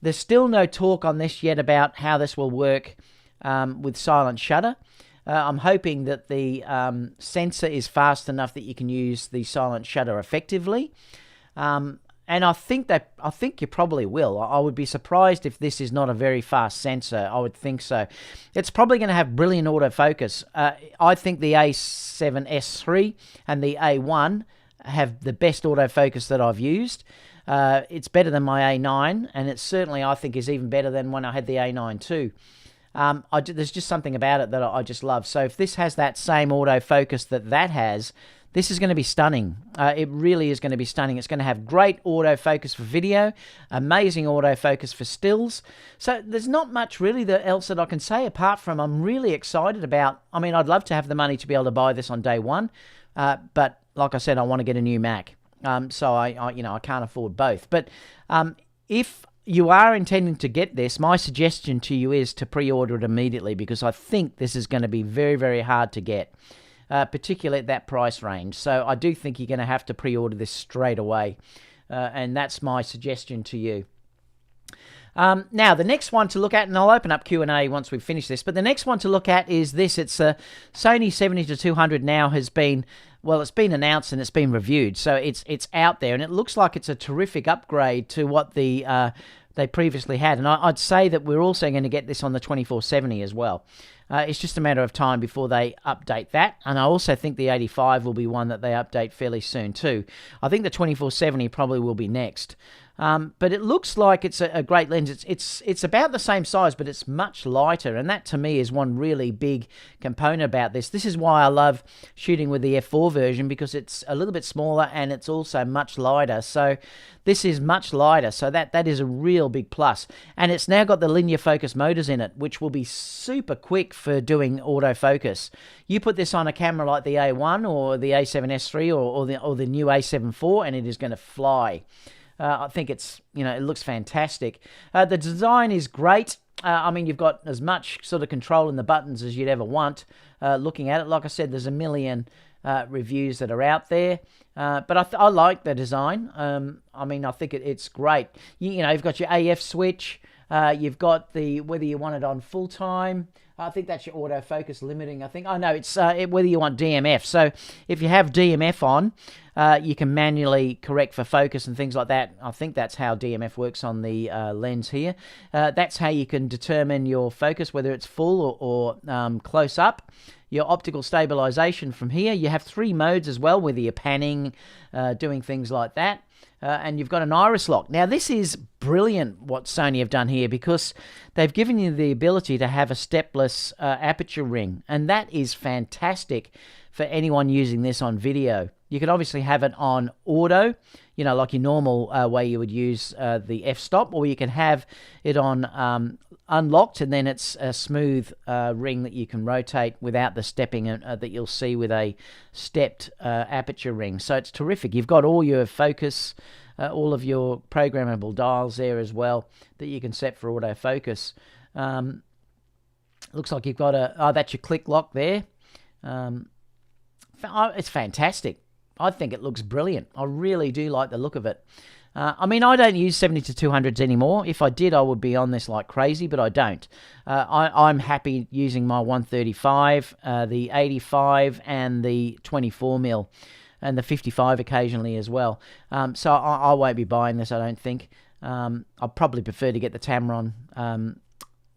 There's still no talk on this yet about how this will work with silent shutter. I'm hoping that the sensor is fast enough that you can use the silent shutter effectively. And I think you probably will. I would be surprised if this is not a very fast sensor. I would think so. It's probably going to have brilliant autofocus. I think the A7S III and the A1 have the best autofocus that I've used. It's better than my A9, and it certainly, I think, is even better than when I had the A9 too. There's just something about it that I just love. So if this has that same autofocus that has, this is going to be stunning. It really is going to be stunning. It's going to have great autofocus for video, amazing autofocus for stills. So there's not much really else that I can say apart from I'm really excited about. I mean, I'd love to have the money to be able to buy this on day one, but like I said, I want to get a new Mac. So I can't afford both. But if you are intending to get this, my suggestion to you is to pre-order it immediately, because I think this is going to be very, very hard to get, particularly at that price range. So I do think you're going to have to pre-order this straight away, and that's my suggestion to you. Now, the next one to look at, and I'll open up Q&A once we've finished this, but the next one to look at is this. It's a Sony 70-200 now has been, well, it's been announced and it's been reviewed, so it's out there, and it looks like it's a terrific upgrade to what they previously had. And I'd say that we're also going to get this on the 2470 as well. It's just a matter of time before they update that, and I also think the 85 will be one that they update fairly soon too. I think the 2470 probably will be next. But it looks like it's a great lens. It's about the same size, but it's much lighter, and that to me is one really big component about this. This is why I love shooting with the F4 version, because it's a little bit smaller and it's also much lighter. So this is much lighter, so that is a real big plus. And it's now got the linear focus motors in it, which will be super quick for doing autofocus. You put this on a camera like the A1 or the A7S III or the new A7 IV, and it is going to fly. I think it's, it looks fantastic. The design is great. I mean, you've got as much sort of control in the buttons as you'd ever want looking at it. Like I said, there's a million reviews that are out there. But I like the design. I mean, I think it's great. You know, you've got your AF switch. You've got the whether you want it on full time. I think that's your autofocus limiting. I think. Oh no, it's whether you want DMF. So if you have DMF on, you can manually correct for focus and things like that. I think that's how DMF works on the lens here. That's how you can determine your focus, whether it's full or close up. Your optical stabilization from here. You have 3 modes as well, whether you're panning, doing things like that. And you've got an iris lock. Now, this is brilliant what Sony have done here, because they've given you the ability to have a stepless aperture ring. And that is fantastic for anyone using this on video. You can obviously have it on auto, you know, like your normal way you would use the f-stop, or you can have it on unlocked, and then it's a smooth ring that you can rotate without the stepping that you'll see with a stepped aperture ring. So it's terrific. You've got all your focus, all of your programmable dials there as well that you can set for autofocus. Looks like you've got that's your click lock there. It's fantastic. I think it looks brilliant. I really do like the look of it. I mean, I don't use 70-200s anymore. If I did, I would be on this like crazy, but I don't. I'm happy using my 135, the 85, and the 24mm, and the 55 occasionally as well. So I won't be buying this, I don't think. I'd probably prefer to get the Tamron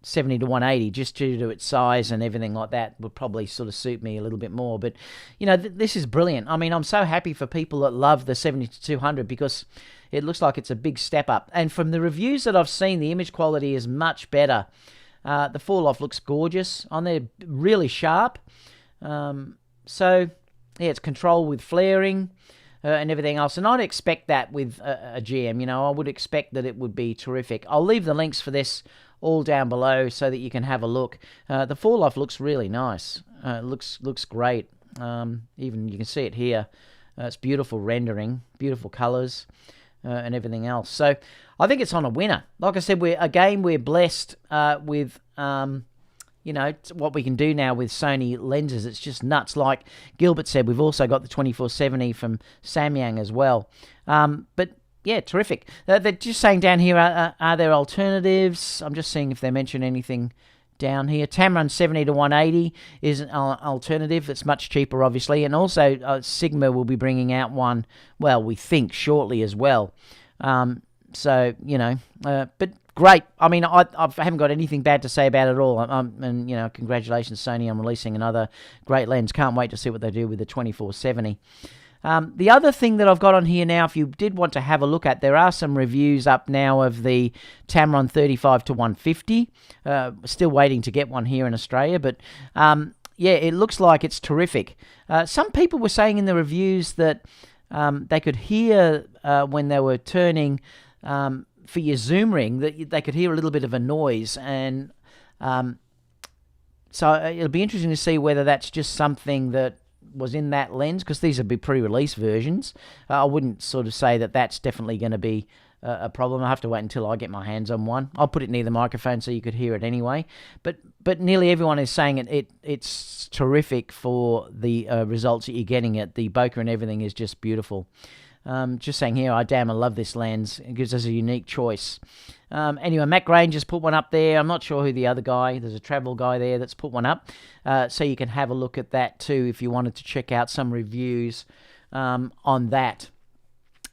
70-180, just due to its size and everything like that would probably sort of suit me a little bit more. But, you know, this is brilliant. I mean, I'm so happy for people that love the 70-200 because it looks like it's a big step up. And from the reviews that I've seen, the image quality is much better. The fall-off looks gorgeous on there, really sharp. So, yeah, it's controlled with flaring and everything else. And I'd expect that with a GM. You know, I would expect that it would be terrific. I'll leave the links for this all down below so that you can have a look. The fall-off looks really nice. Looks great. Even you can see it here. It's beautiful rendering, beautiful colors, and everything else. So I think it's on a winner. Like I said, we're blessed with you know, what we can do now with Sony lenses. It's just nuts. Like Gilbert said, we've also got the 24-70 from Samyang as well. But yeah, terrific. They're just saying down here, are there alternatives? I'm just seeing if they mention anything down here. Tamron 70-180 is an alternative. It's much cheaper, obviously. And also, Sigma will be bringing out one, well, we think shortly as well. So, you know, but great. I mean, I haven't got anything bad to say about it at all. And, you know, congratulations, Sony, on releasing another great lens. Can't wait to see what they do with the 24-70. The other thing that I've got on here now, if you did want to have a look at, there are some reviews up now of the Tamron 35-150. Still waiting to get one here in Australia, but yeah, it looks like it's terrific. Some people were saying in the reviews that they could hear when they were turning for your zoom ring, that they could hear a little bit of a noise, and so it'll be interesting to see whether that's just something that was in that lens, because these would be pre-release versions. I wouldn't sort of say that that's definitely going to be a problem. I have to wait until I get my hands on one. I'll put it near the microphone so you could hear it anyway. But nearly everyone is saying it's terrific for the results that you're getting. The bokeh and everything is just beautiful. Just saying here, I love this lens. It gives us a unique choice. Anyway, Matt Grange just put one up there. I'm not sure who the other guy, there's a travel guy there that's put one up. So you can have a look at that too if you wanted to check out some reviews on that.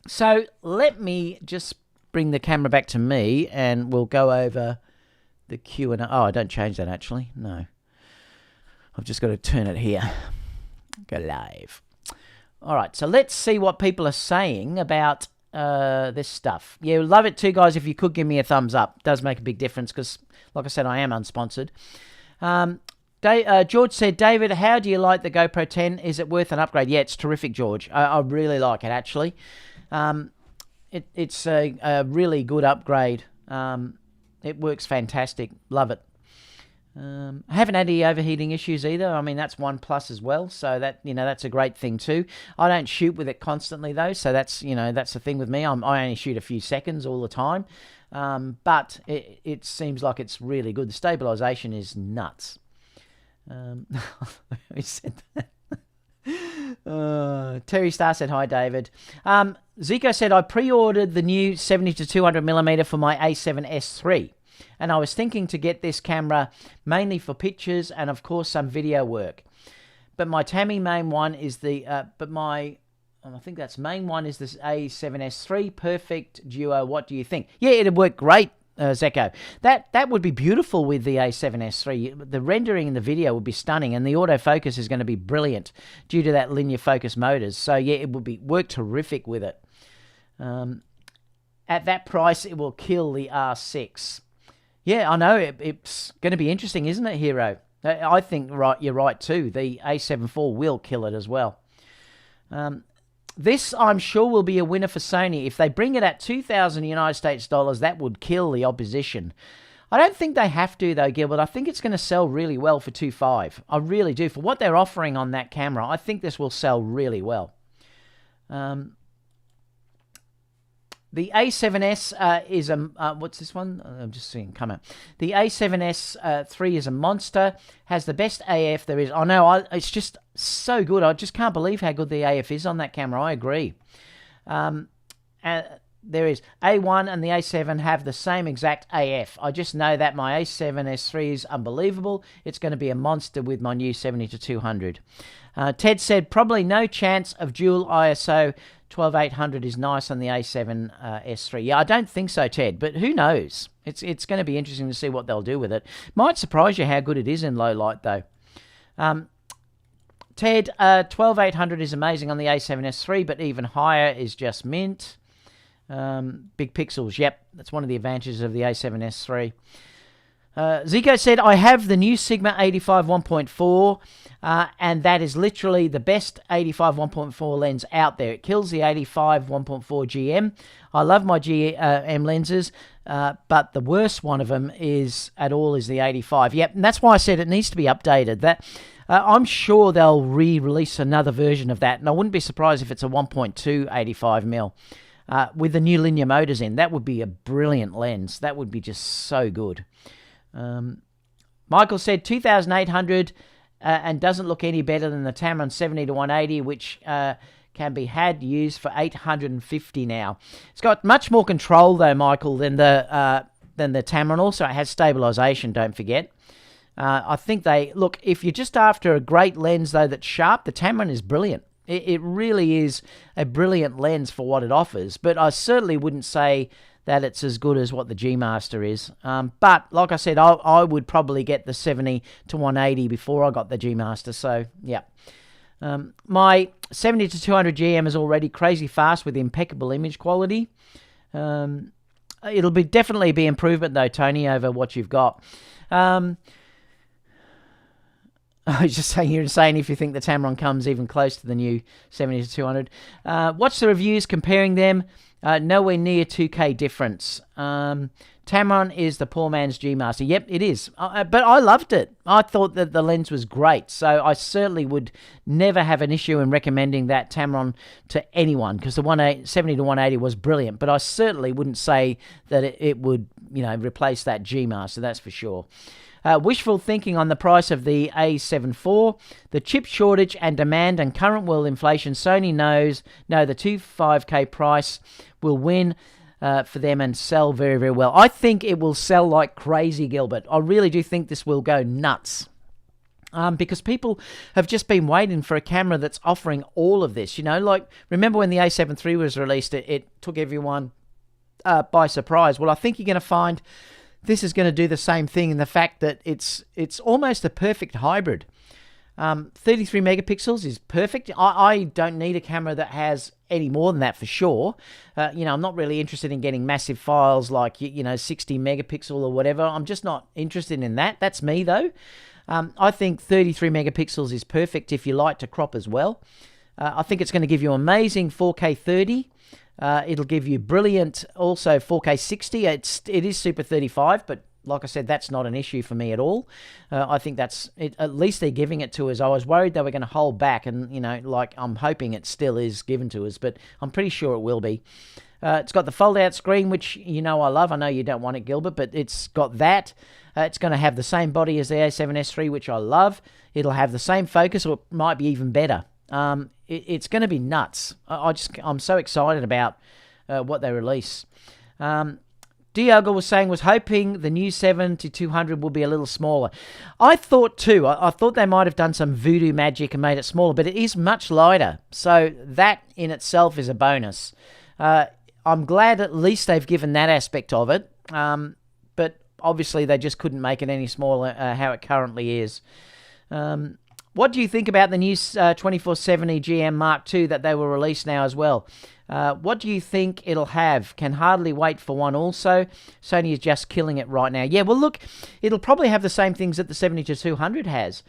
So let me just bring the camera back to me and we'll go over the Q&A. Oh, I don't change that actually. No. I've just got to turn it here. Go live. All right, so let's see what people are saying about this stuff. Yeah, love it too, guys. If you could give me a thumbs up, it does make a big difference because, like I said, I am unsponsored. George said, David, how do you like the GoPro 10? Is it worth an upgrade? Yeah, it's terrific, George. I really like it, actually. It's a really good upgrade. It works fantastic. Love it. I haven't had any overheating issues either. I mean, that's one plus as well. So that, you know, that's a great thing too. I don't shoot with it constantly though. So that's, you know, that's the thing with me. I only shoot a few seconds all the time. But it seems like it's really good. The stabilization is nuts. Who said that? Terry Starr said, hi, David. Zico said, I pre-ordered the new 70 to 200 millimeter for my A7S III. And I was thinking to get this camera mainly for pictures and, of course, some video work. But my Tammy main one is the, I think that's main one is this A7S III perfect duo. What do you think? Yeah, it'd work great, Zeko. That would be beautiful with the A7S III. The rendering in the video would be stunning, and the autofocus is going to be brilliant due to that linear focus motors. So yeah, it would work terrific with it. At that price, it will kill the R6. Yeah, I know. It's going to be interesting, isn't it, Hero? I think you're right too. The A7 IV will kill it as well. This, I'm sure, will be a winner for Sony. If they bring it at $2,000 United States dollars, that would kill the opposition. I don't think they have to, though, Gilbert. I think it's going to sell really well for $2,500. I really do. For what they're offering on that camera, I think this will sell really well. The A7S is a... what's this one? I'm just seeing come out. The A7S III is a monster. Has the best AF there is. I know, it's just so good. I just can't believe how good the AF is on that camera. I agree. There is A1 and the A7 have the same exact AF. I just know that my A7S III is unbelievable. It's going to be a monster with my new 70 to 200. Ted said, probably no chance of dual ISO 12800 is nice on the A7S III. Yeah, I don't think so, Ted, but who knows? It's going to be interesting to see what they'll do with it. Might surprise you how good it is in low light, though. Ted, 12800 is amazing on the A7S III, but even higher is just mint. Big pixels, yep, that's one of the advantages of the A7S III. Zico said, I have the new Sigma 85 1.4, and that is literally the best 85 1.4 lens out there. It kills the 85 1.4 GM. I love my GM lenses, but the worst one of them is the 85. Yep, and that's why I said it needs to be updated. I'm sure they'll re-release another version of that, and I wouldn't be surprised if it's a 1.2 85mm. With the new linear motors in. That would be a brilliant lens. That would be just so good. Michael said 2,800 and doesn't look any better than the Tamron 70 to 180, which can be used for 850 now. It's got much more control though, Michael, than the Tamron. Also, it has stabilization. Don't forget. I think if you're just after a great lens though that's sharp, the Tamron is brilliant. It really is a brilliant lens for what it offers, but I certainly wouldn't say that it's as good as what the G Master is. But like I said, I would probably get the 70 to 180 before I got the G Master. So yeah, my 70 to 200 GM is already crazy fast with impeccable image quality. It'll definitely be improvement though, Tony, over what you've got. I was just saying, you're saying if you think the Tamron comes even close to the new 70 to 200. Watch the reviews comparing them. Nowhere near 2K difference. Tamron is the poor man's G Master. Yep, it is. But I loved it. I thought that the lens was great. So I certainly would never have an issue in recommending that Tamron to anyone because the 70 to 180 was brilliant. But I certainly wouldn't say that it would, replace that G Master. That's for sure. Wishful thinking on the price of the A7 IV, the chip shortage and demand and current world inflation. Sony knows the 25K price will win for them and sell very, very well. I think it will sell like crazy, Gilbert. I really do think this will go nuts. Because people have just been waiting for a camera that's offering all of this. Remember when the A7 III was released, it took everyone by surprise. Well, I think you're going to find this is going to do the same thing in the fact that it's almost a perfect hybrid. 33 megapixels is perfect. I don't need a camera that has any more than that for sure. I'm not really interested in getting massive files like, 60 megapixel or whatever. I'm just not interested in that. That's me though. I think 33 megapixels is perfect if you like to crop as well. I think it's going to give you amazing 4K 30. It'll give you brilliant also 4K 60. It is Super 35, but like I said, that's not an issue for me at all. I think that's it. At least they're giving it to us. I was worried they were going to hold back, and I'm hoping it still is given to us, but I'm pretty sure it will be. It's got the fold-out screen, which I love. I know you don't want it, Gilbert, but it's got that. It's going to have the same body as the A7S III, which I love. It'll have the same focus, or it might be even better. It's going to be nuts. I'm so excited about what they release. Diogo was hoping the new 7-200 will be a little smaller. I thought too. I thought they might have done some voodoo magic and made it smaller, but it is much lighter. So that in itself is a bonus. I'm glad at least they've given that aspect of it. But obviously they just couldn't make it any smaller how it currently is. What do you think about the new 2470 GM Mark II that they will release now as well? What do you think it'll have? Can hardly wait for one also. Sony is just killing it right now. Yeah, well, look, it'll probably have the same things that the 70-200 has.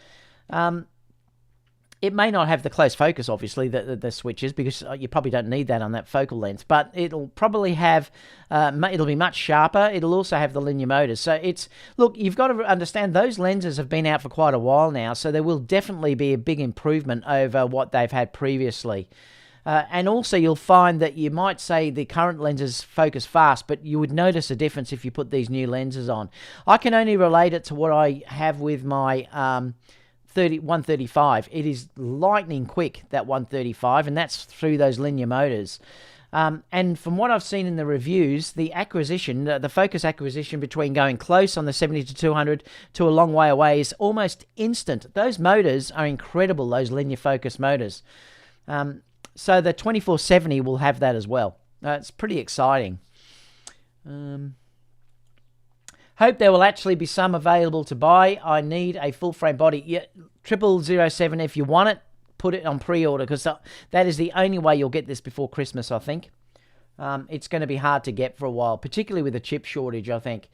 It may not have the close focus, obviously, the switches, because you probably don't need that on that focal length. But it'll probably have, it'll be much sharper. It'll also have the linear motors. So look, you've got to understand those lenses have been out for quite a while now. So there will definitely be a big improvement over what they've had previously. And also you'll find that you might say the current lenses focus fast, but you would notice a difference if you put these new lenses on. I can only relate it to what I have with my 135. It is lightning quick, that 135, and that's through those linear motors. And from what I've seen in the reviews, the acquisition, the focus acquisition between going close on the 70-200 to a long way away is almost instant. Those motors are incredible, those linear focus motors. So the 2470 will have that as well. It's pretty exciting. Hope there will actually be some available to buy. I need a full frame body. Yeah, 0007, if you want it, put it on pre-order, because that is the only way you'll get this before Christmas, I think. It's going to be hard to get for a while, particularly with a chip shortage, I think.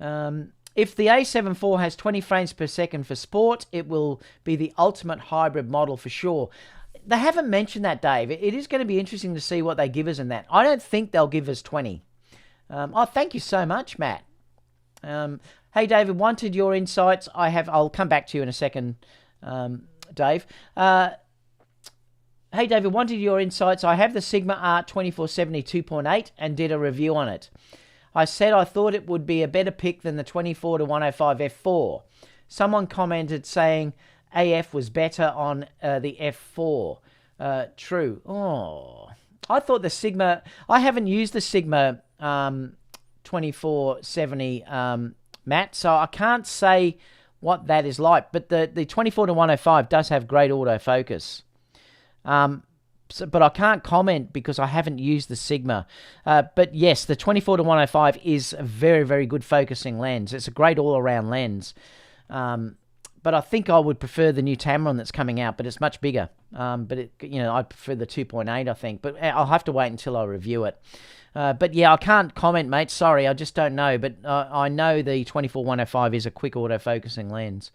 If the A7 IV has 20 frames per second for sport, it will be the ultimate hybrid model for sure. They haven't mentioned that, Dave. It is going to be interesting to see what they give us in that. I don't think they'll give us 20. Oh, thank you so much, Matt. Hey, David, wanted your insights. I'll come back to you in a second, Dave. Hey, David, wanted your insights. I have the Sigma Art 2470 2.8 and did a review on it. I said I thought it would be a better pick than the 24-105 f4. Someone commented saying AF was better on the f4. True. Oh, I thought the Sigma... I haven't used the Sigma 2470, Matt, so I can't say what that is like. But the 24-105 does have great autofocus. But I can't comment because I haven't used the Sigma. But yes, the 24-105 is a very, very good focusing lens. It's a great all-around lens. But I think I would prefer the new Tamron that's coming out, but it's much bigger. But I'd prefer the 2.8, I think. But I'll have to wait until I review it. But yeah, I can't comment, mate. Sorry, I just don't know. But I know the 24-105 is a quick autofocusing lens.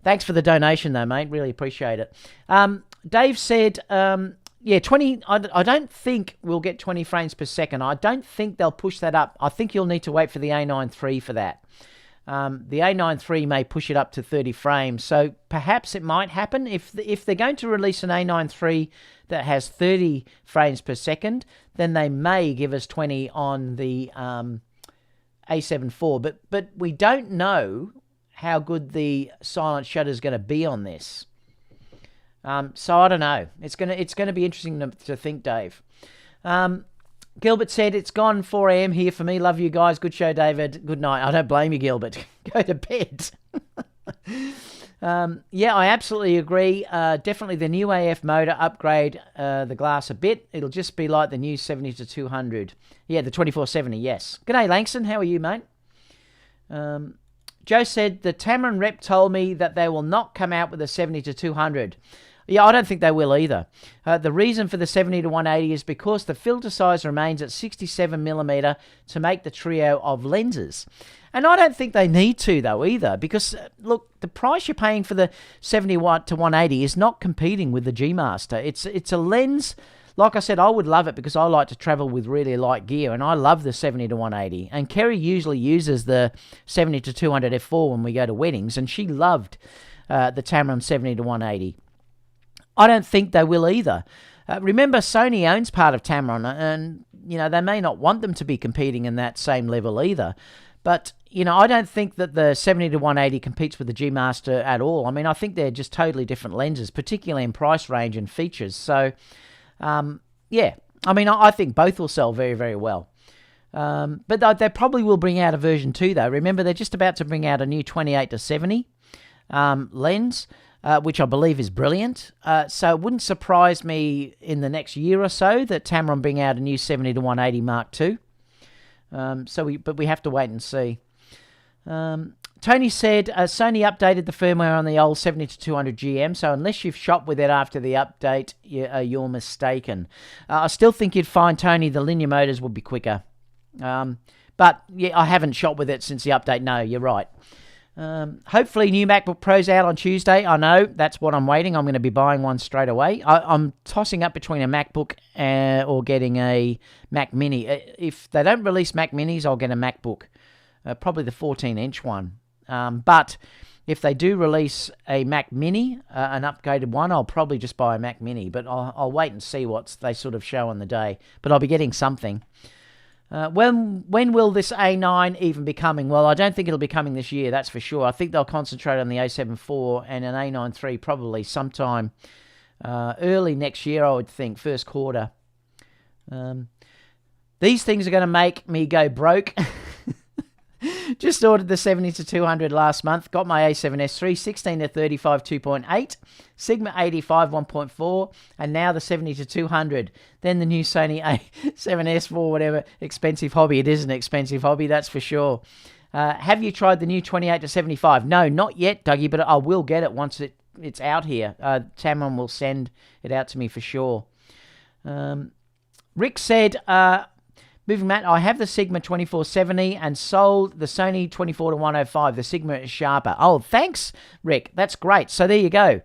Thanks for the donation, though, mate. Really appreciate it. Dave said, 20. I don't think we'll get 20 frames per second. I don't think they'll push that up. I think you'll need to wait for the A9 III for that. The A9 III may push it up to 30 frames, so perhaps it might happen. If they're going to release an A9 III that has 30 frames per second, then they may give us 20 on the A7 IV. But we don't know how good the silent shutter is going to be on this. So I don't know. It's gonna be interesting to think, Dave. Gilbert said, it's gone 4 a.m. here for me. Love you guys. Good show, David. Good night. I don't blame you, Gilbert. Go to bed. Yeah, I absolutely agree. Definitely the new AF motor upgrade the glass a bit. It'll just be like the new 70-200. Yeah, the 2470, yes. G'day, Langston. How are you, mate? Joe said, the Tamron rep told me that they will not come out with a 70-200. Yeah, I don't think they will either. The reason for the 70-180 is because the filter size remains at 67mm to make the trio of lenses. And I don't think they need to, though, either, because, look, the price you're paying for the 70-180 is not competing with the G Master. It's a lens, like I said, I would love it because I like to travel with really light gear, and I love the 70-180. And Kerry usually uses the 70-200 f4 when we go to weddings, and she loved the Tamron 70-180. I don't think they will either. Remember, Sony owns part of Tamron, and they may not want them to be competing in that same level either. But, you know, I don't think that the 70-180 competes with the G Master at all. I mean, I think they're just totally different lenses, particularly in price range and features. So, yeah, I mean, I think both will sell very, very well. But they probably will bring out a version 2, though. Remember, they're just about to bring out a new 28-70 lens, which I believe is brilliant. So it wouldn't surprise me in the next year or so that Tamron bring out a new 70-180 Mark II. But we have to wait and see. Tony said Sony updated the firmware on the old 70-200 GM, so unless you've shot with it after the update, you're mistaken. I still think you'd find, Tony, the linear motors would be quicker. But yeah, I haven't shot with it since the update. No, you're right. Hopefully new MacBook Pro's out on Tuesday. I know, that's what I'm waiting. I'm going to be buying one straight away. I'm tossing up between a MacBook or getting a Mac Mini. If they don't release Mac Minis, I'll get a MacBook, probably the 14-inch one. But if they do release a Mac Mini, an upgraded one, I'll probably just buy a Mac Mini. But I'll wait and see what they sort of show on the day. But I'll be getting something. When will this A9 even be coming? Well, I don't think it'll be coming this year, that's for sure. I think they'll concentrate on the A7 IV and an A9 III probably sometime early next year, I would think, first quarter. These things are going to make me go broke. Just ordered the 70-200 last month. Got my A7S III, 16-35 2.8, Sigma 85 1.4, and now the 70-200. Then the new Sony A7S IV, whatever. Expensive hobby. It is an expensive hobby, that's for sure. Have you tried the new 28-75? No, not yet, Dougie, but I will get it once it's out here. Tamron will send it out to me for sure. Rick said... Moving Matt, I have the Sigma 2470 and sold the Sony 24-105. The Sigma is sharper. Oh, thanks, Rick. That's great. So there you go.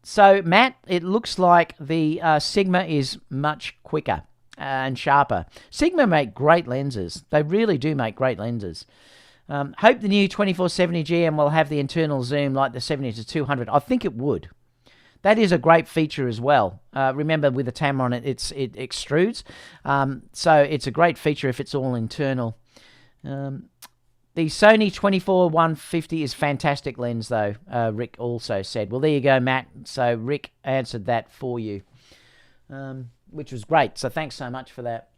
So, Matt, it looks like the Sigma is much quicker and sharper. Sigma make great lenses. They really do make great lenses. Hope the new 2470 GM will have the internal zoom like the 70-200. I think it would. That is a great feature as well. Remember, with the Tamron, it extrudes. So it's a great feature if it's all internal. The Sony 24-150 is fantastic lens, though, Rick also said. Well, there you go, Matt. So Rick answered that for you, which was great. So thanks so much for that.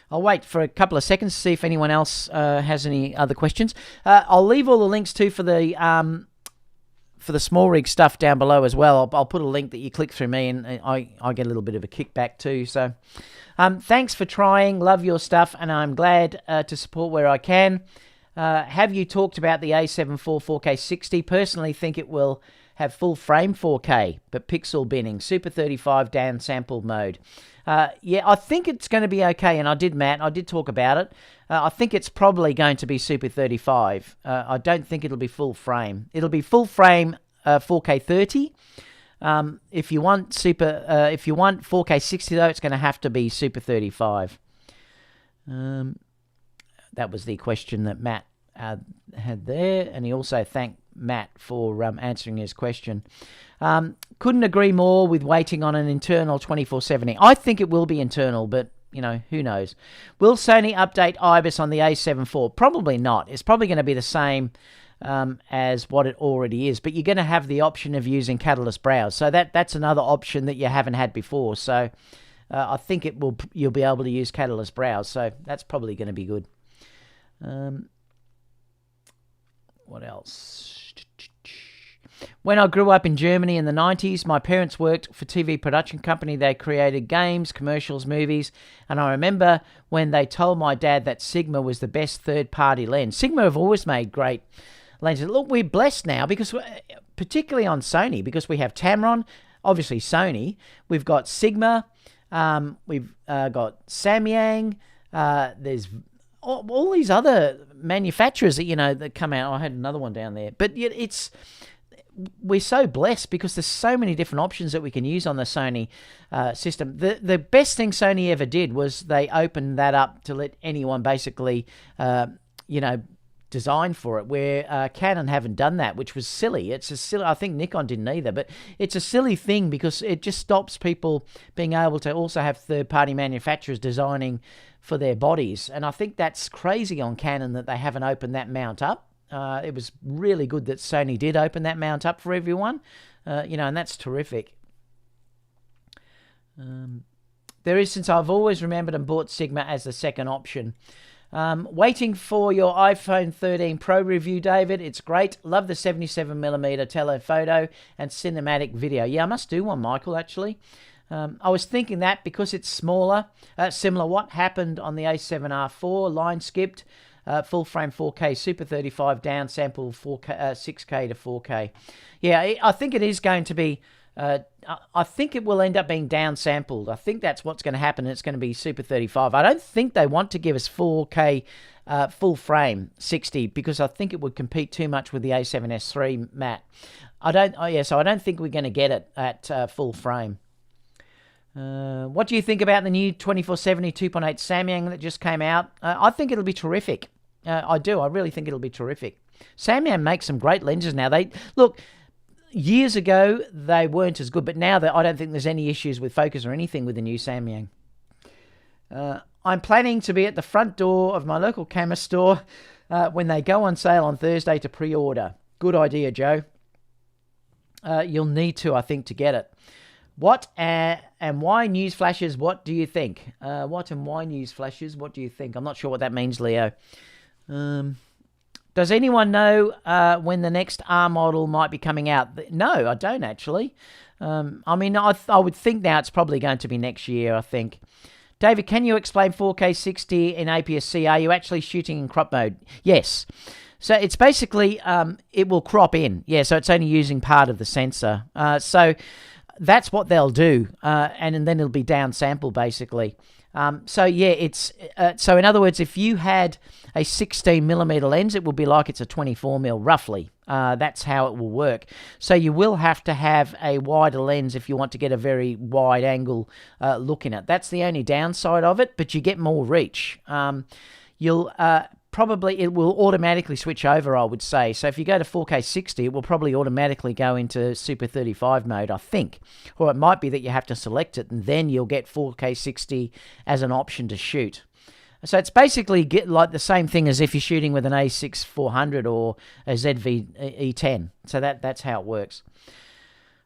I'll wait for a couple of seconds to see if anyone else has any other questions. I'll leave all the links, too, for the SmallRig stuff down below as well. I'll put a link that you click through me, and I get a little bit of a kickback too. So thanks for trying. Love your stuff, and I'm glad to support where I can. Have you talked about the A7 IV 4K 60? Personally think it will have full frame 4K, but pixel binning, Super 35 downsampled mode. Yeah, I think it's going to be okay, and I did talk about it. I think it's probably going to be Super 35. I don't think it'll be full frame. It'll be full frame 4K 30. If you want 4K 60 though, it's going to have to be Super 35. That was the question that Matt had there, and he also thanked Matt for answering his question. Couldn't agree more with waiting on an internal 2470. I think it will be internal, but you know, who knows? Will Sony update IBIS on the A7 IV? Probably not. It's probably going to be the same as what it already is, but you're going to have the option of using Catalyst Browse. So that's another option that you haven't had before. So I think you'll be able to use Catalyst Browse. So that's probably going to be good. What else? When I grew up in Germany in the 90s, my parents worked for TV production company. They created games, commercials, movies, and I remember when they told my dad that Sigma was the best third-party lens. Sigma have always made great lenses. Look, we're blessed now, because particularly on Sony, because we have Tamron, obviously Sony, we've got Sigma, we've got Samyang, there's all these other manufacturers that come out. I had another one down there, but we're so blessed because there's so many different options that we can use on the Sony system. The best thing Sony ever did was they opened that up to let anyone basically, do designed for it, where Canon haven't done that, which was silly. It's a silly. I think Nikon didn't either, but it's a silly thing because it just stops people being able to also have third-party manufacturers designing for their bodies. And I think that's crazy on Canon that they haven't opened that mount up. It was really good that Sony did open that mount up for everyone, and that's terrific. There is, since I've always remembered and bought Sigma as the second option. Waiting for your iPhone 13 Pro review, David. It's great. Love the 77mm telephoto and cinematic video. Yeah, I must do one, Michael, actually. I was thinking that because it's smaller, similar what happened on the A7R4, line skipped, full frame 4K, Super 35, downsample 6K to 4K. Yeah, I think it is going to be, I think it will end up being downsampled. I think that's what's going to happen. It's going to be Super 35. I don't think they want to give us 4K full frame 60 because I think it would compete too much with the A7S III matte. So I don't think we're going to get it at full frame. What do you think about the new 2470 2.8 Samyang that just came out? I think it'll be terrific. I do. I really think it'll be terrific. Samyang makes some great lenses now. Years ago, they weren't as good, but now I don't think there's any issues with focus or anything with the new Samyang. I'm planning to be at the front door of my local camera store when they go on sale on Thursday to pre-order. Good idea, Joe. You'll need to, I think, to get it. What and why news flashes? What do you think? What and why news flashes? What do you think? I'm not sure what that means, Leo. Does anyone know when the next R model might be coming out? No, I don't actually. I would think now it's probably going to be next year, I think. David, can you explain 4K 60 in APS-C? Are you actually shooting in crop mode? Yes. So it's basically, it will crop in. Yeah, so it's only using part of the sensor. So that's what they'll do. And then it'll be downsample, basically. So in other words, if you had a 16mm lens, it will be like it's a 24mm roughly. That's how it will work. So you will have to have a wider lens if you want to get a very wide angle look in it. That's the only downside of it, but you get more reach. It will automatically switch over, I would say. So if you go to 4K 60, it will probably automatically go into Super 35 mode, I think. Or it might be that you have to select it, and then you'll get 4K 60 as an option to shoot. So it's basically like the same thing as if you're shooting with an A6400 or a ZV-E10. So that's how it works.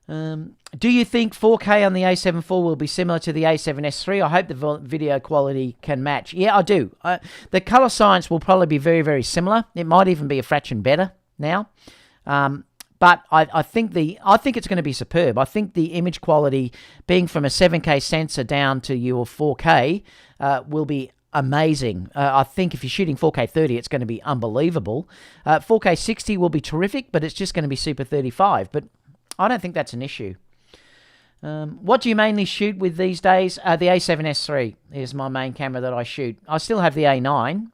Do you think 4K on the A7 IV will be similar to the A7S III? I hope the video quality can match. Yeah, I do. The color science will probably be very, very similar. It might even be a fraction better now. But I think it's going to be superb. I think the image quality, being from a 7K sensor down to your 4K, will be amazing. I think if you're shooting 4K 30, it's going to be unbelievable. 4K 60 will be terrific, but it's just going to be Super 35. But I don't think that's an issue. What do you mainly shoot with these days? The A7S III is my main camera that I shoot. I still have the A9,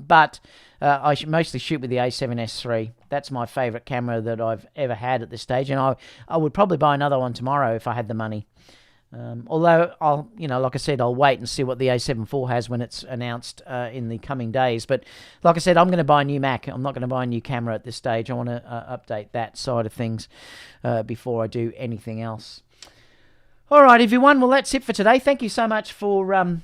but I mostly shoot with the A7S III. That's my favourite camera that I've ever had at this stage, and I would probably buy another one tomorrow if I had the money. Although like I said, I'll wait and see what the A7 IV has when it's announced in the coming days. But like I said, I'm going to buy a new Mac. I'm not going to buy a new camera at this stage. I want to update that side of things before I do anything else. All right, everyone. Well, that's it for today. Thank you so much for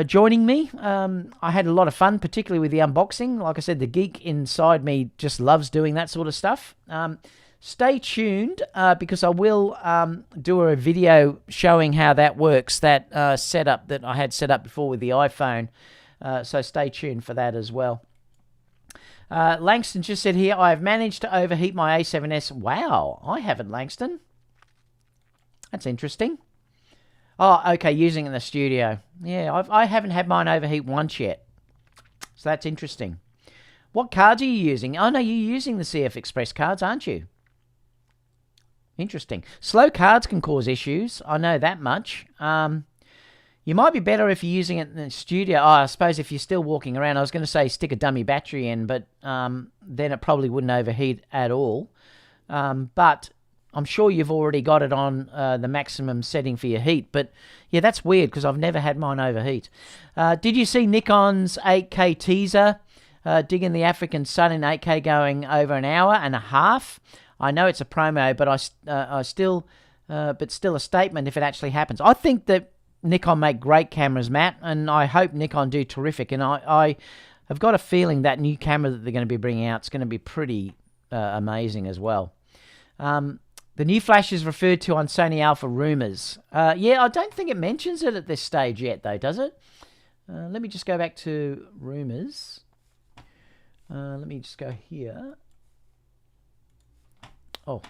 joining me. I had a lot of fun, particularly with the unboxing. Like I said, the geek inside me just loves doing that sort of stuff. Stay tuned because I will do a video showing how that works, that setup that I had set up before with the iPhone. So stay tuned for that as well. Langston just said here, I have managed to overheat my A7S. Wow, I haven't, Langston. That's interesting. Oh, okay, using it in the studio. Yeah, I haven't had mine overheat once yet. So that's interesting. What cards are you using? Oh, no, you're using the CF Express cards, aren't you? Interesting. Slow cards can cause issues. I know that much. You might be better if you're using it in the studio. Oh, I suppose if you're still walking around, I was going to say stick a dummy battery in, but then it probably wouldn't overheat at all. But I'm sure you've already got it on the maximum setting for your heat. But yeah, that's weird because I've never had mine overheat. Did you see Nikon's 8K teaser? digging the African sun in 8K going over an hour and a half. I know it's a promo, but I still a statement if it actually happens. I think that Nikon make great cameras, Matt, and I hope Nikon do terrific. And I have got a feeling that new camera that they're going to be bringing out is going to be pretty amazing as well. The new flash is referred to on Sony Alpha rumors. Yeah, I don't think it mentions it at this stage yet, though, does it? Let me just go back to rumors. Let me just go here. Oh,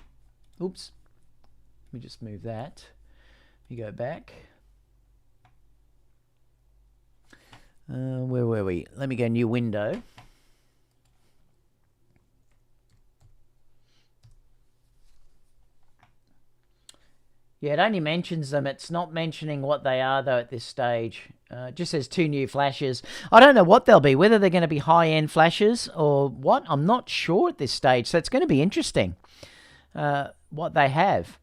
oops. Let me just move that. You go back. Where were we? Let me go new window. Yeah, it only mentions them. It's not mentioning what they are, though, at this stage. It just says 2 new flashes. I don't know what they'll be, whether they're going to be high-end flashes or what. I'm not sure at this stage, so it's going to be interesting what they have.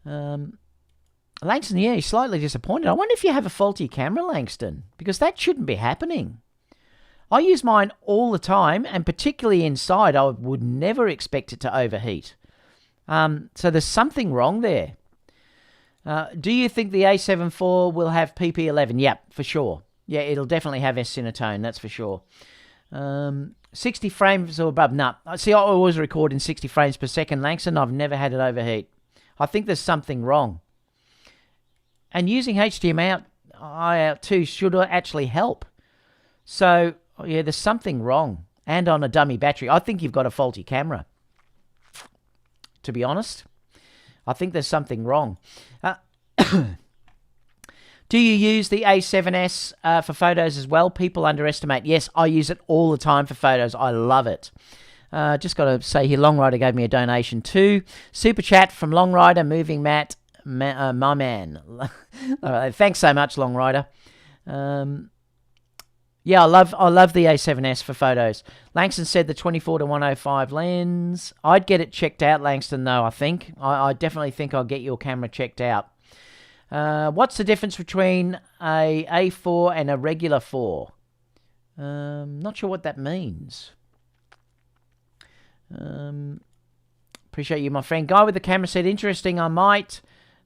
Langston, yeah, he's slightly disappointed. I wonder if you have a faulty camera, Langston, because that shouldn't be happening. I use mine all the time, and particularly inside, I would never expect it to overheat. So there's something wrong there. Do you think the A7 IV will have PP11? Yep, for sure. Yeah, it'll definitely have S-Cinetone, that's for sure. 60 frames or above. Nah. See, I always record in 60 frames per second, Langston. I've never had it overheat. I think there's something wrong. And using HDMI out too should actually help. So, yeah, there's something wrong. And on a dummy battery. I think you've got a faulty camera. To be honest. I think there's something wrong. Do you use the A7S for photos as well? People underestimate. Yes, I use it all the time for photos. I love it. Just got to say here, Longrider gave me a donation too. Super chat from Longrider, moving Matt, my man. Thanks so much, Longrider. Yeah, I love the A7S for photos. Langston said the 24-105 lens. I'd get it checked out, Langston, though, I think. I definitely think I'll get your camera checked out. What's the difference between a A4 and a regular 4? Not sure what that means. Appreciate you, my friend. Guy with the camera said, interesting, I might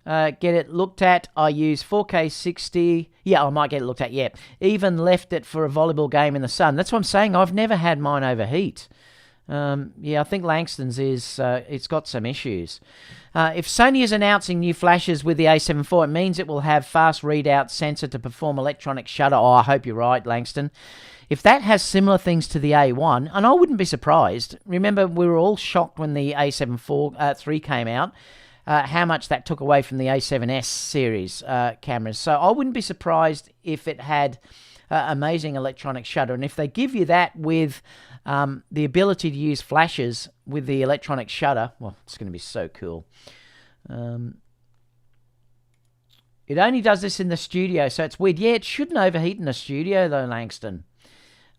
get it looked at. I use 4K 60. Yeah, I might get it looked at, yeah. Even left it for a volleyball game in the sun. That's what I'm saying. I've never had mine overheat. Yeah, I think Langston's is, it's got some issues. If Sony is announcing new flashes with the A7 IV, it means it will have fast readout sensor to perform electronic shutter. Oh, I hope you're right, Langston. If that has similar things to the A1, and I wouldn't be surprised. Remember, we were all shocked when the A7 III came out, how much that took away from the A7S series cameras. So I wouldn't be surprised if it had amazing electronic shutter. And if they give you that with the ability to use flashes with the electronic shutter, well, it's going to be so cool. It only does this in the studio, so it's weird. Yeah, it shouldn't overheat in the studio, though, Langston.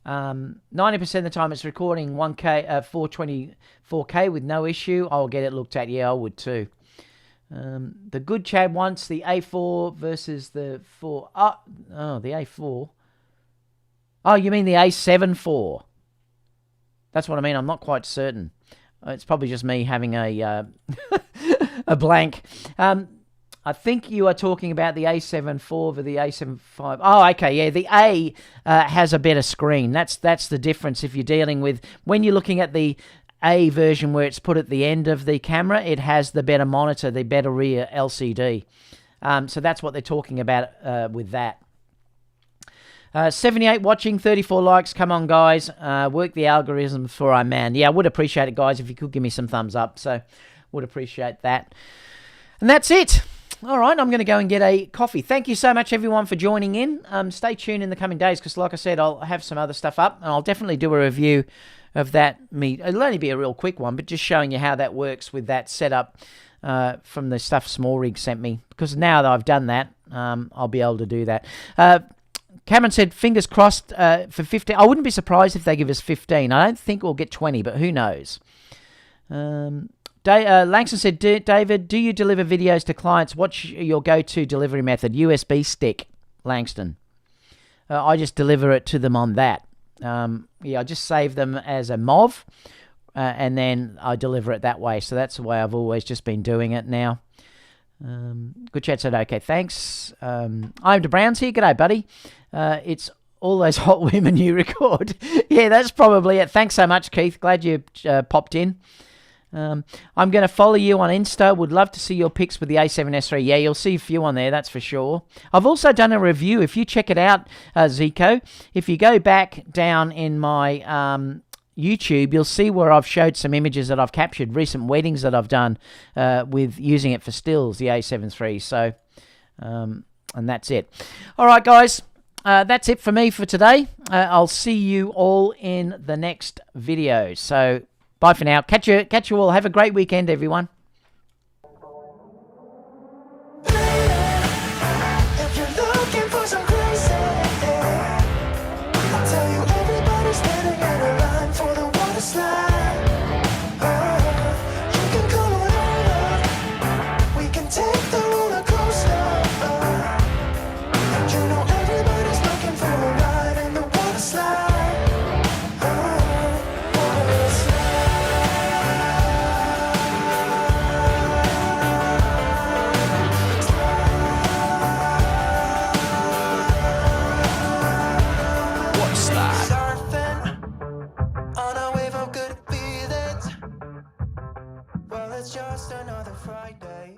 90% of the time it's recording 1K, 424K with no issue. I'll get it looked at. Yeah, I would too. The good Chad wants the A4 versus the 4. Oh, the A4. Oh, you mean the A7 IV? That's what I mean. I'm not quite certain. It's probably just me having a a blank. I think you are talking about the A7 IV or the A7 V. Oh, okay, yeah. The A has a better screen. That's the difference if you're dealing with... When you're looking at the A version where it's put at the end of the camera, it has the better monitor, the better rear LCD. So that's what they're talking about with that. 78 watching, 34 likes. Come on, guys. Work the algorithm for our man. Yeah, I would appreciate it, guys, if you could give me some thumbs up. So would appreciate that. And that's it. All right, I'm going to go and get a coffee. Thank you so much, everyone, for joining in. Stay tuned in the coming days because, like I said, I'll have some other stuff up, and I'll definitely do a review of that. It'll only be a real quick one, but just showing you how that works with that setup from the stuff SmallRig sent me. Because now that I've done that, I'll be able to do that. Cameron said, fingers crossed for 15. I wouldn't be surprised if they give us 15. I don't think we'll get 20, but who knows? Langston said, David, do you deliver videos to clients? What's your go-to delivery method? USB stick, Langston. I just deliver it to them on that. Yeah, I just save them as a MOV, and then I deliver it that way. So that's the way I've always just been doing it now. Good chat said, okay, thanks. I'm to Browns here. G'day, buddy. It's all those hot women you record. Yeah, that's probably it. Thanks so much, Keith. Glad you popped in. I'm going to follow you on Insta. Would love to see your pics with the A7S III. Yeah, you'll see a few on there, that's for sure. I've also done a review. If you check it out, Zico, if you go back down in my YouTube, you'll see where I've showed some images that I've captured, recent weddings that I've done with using it for stills, the A7 III. So, and that's it. All right, guys. That's it for me for today. I'll see you all in the next video. So, bye for now. Catch you all. Have a great weekend, everyone. If you're looking for some crazy, I'll tell you everybody's standing in a line for the water slide. You can come on over. We can take the roller coaster. And you know everybody's looking for a ride in the water slide. Water slide. Surfing on a wave of good feelings. Well, it's just another Friday.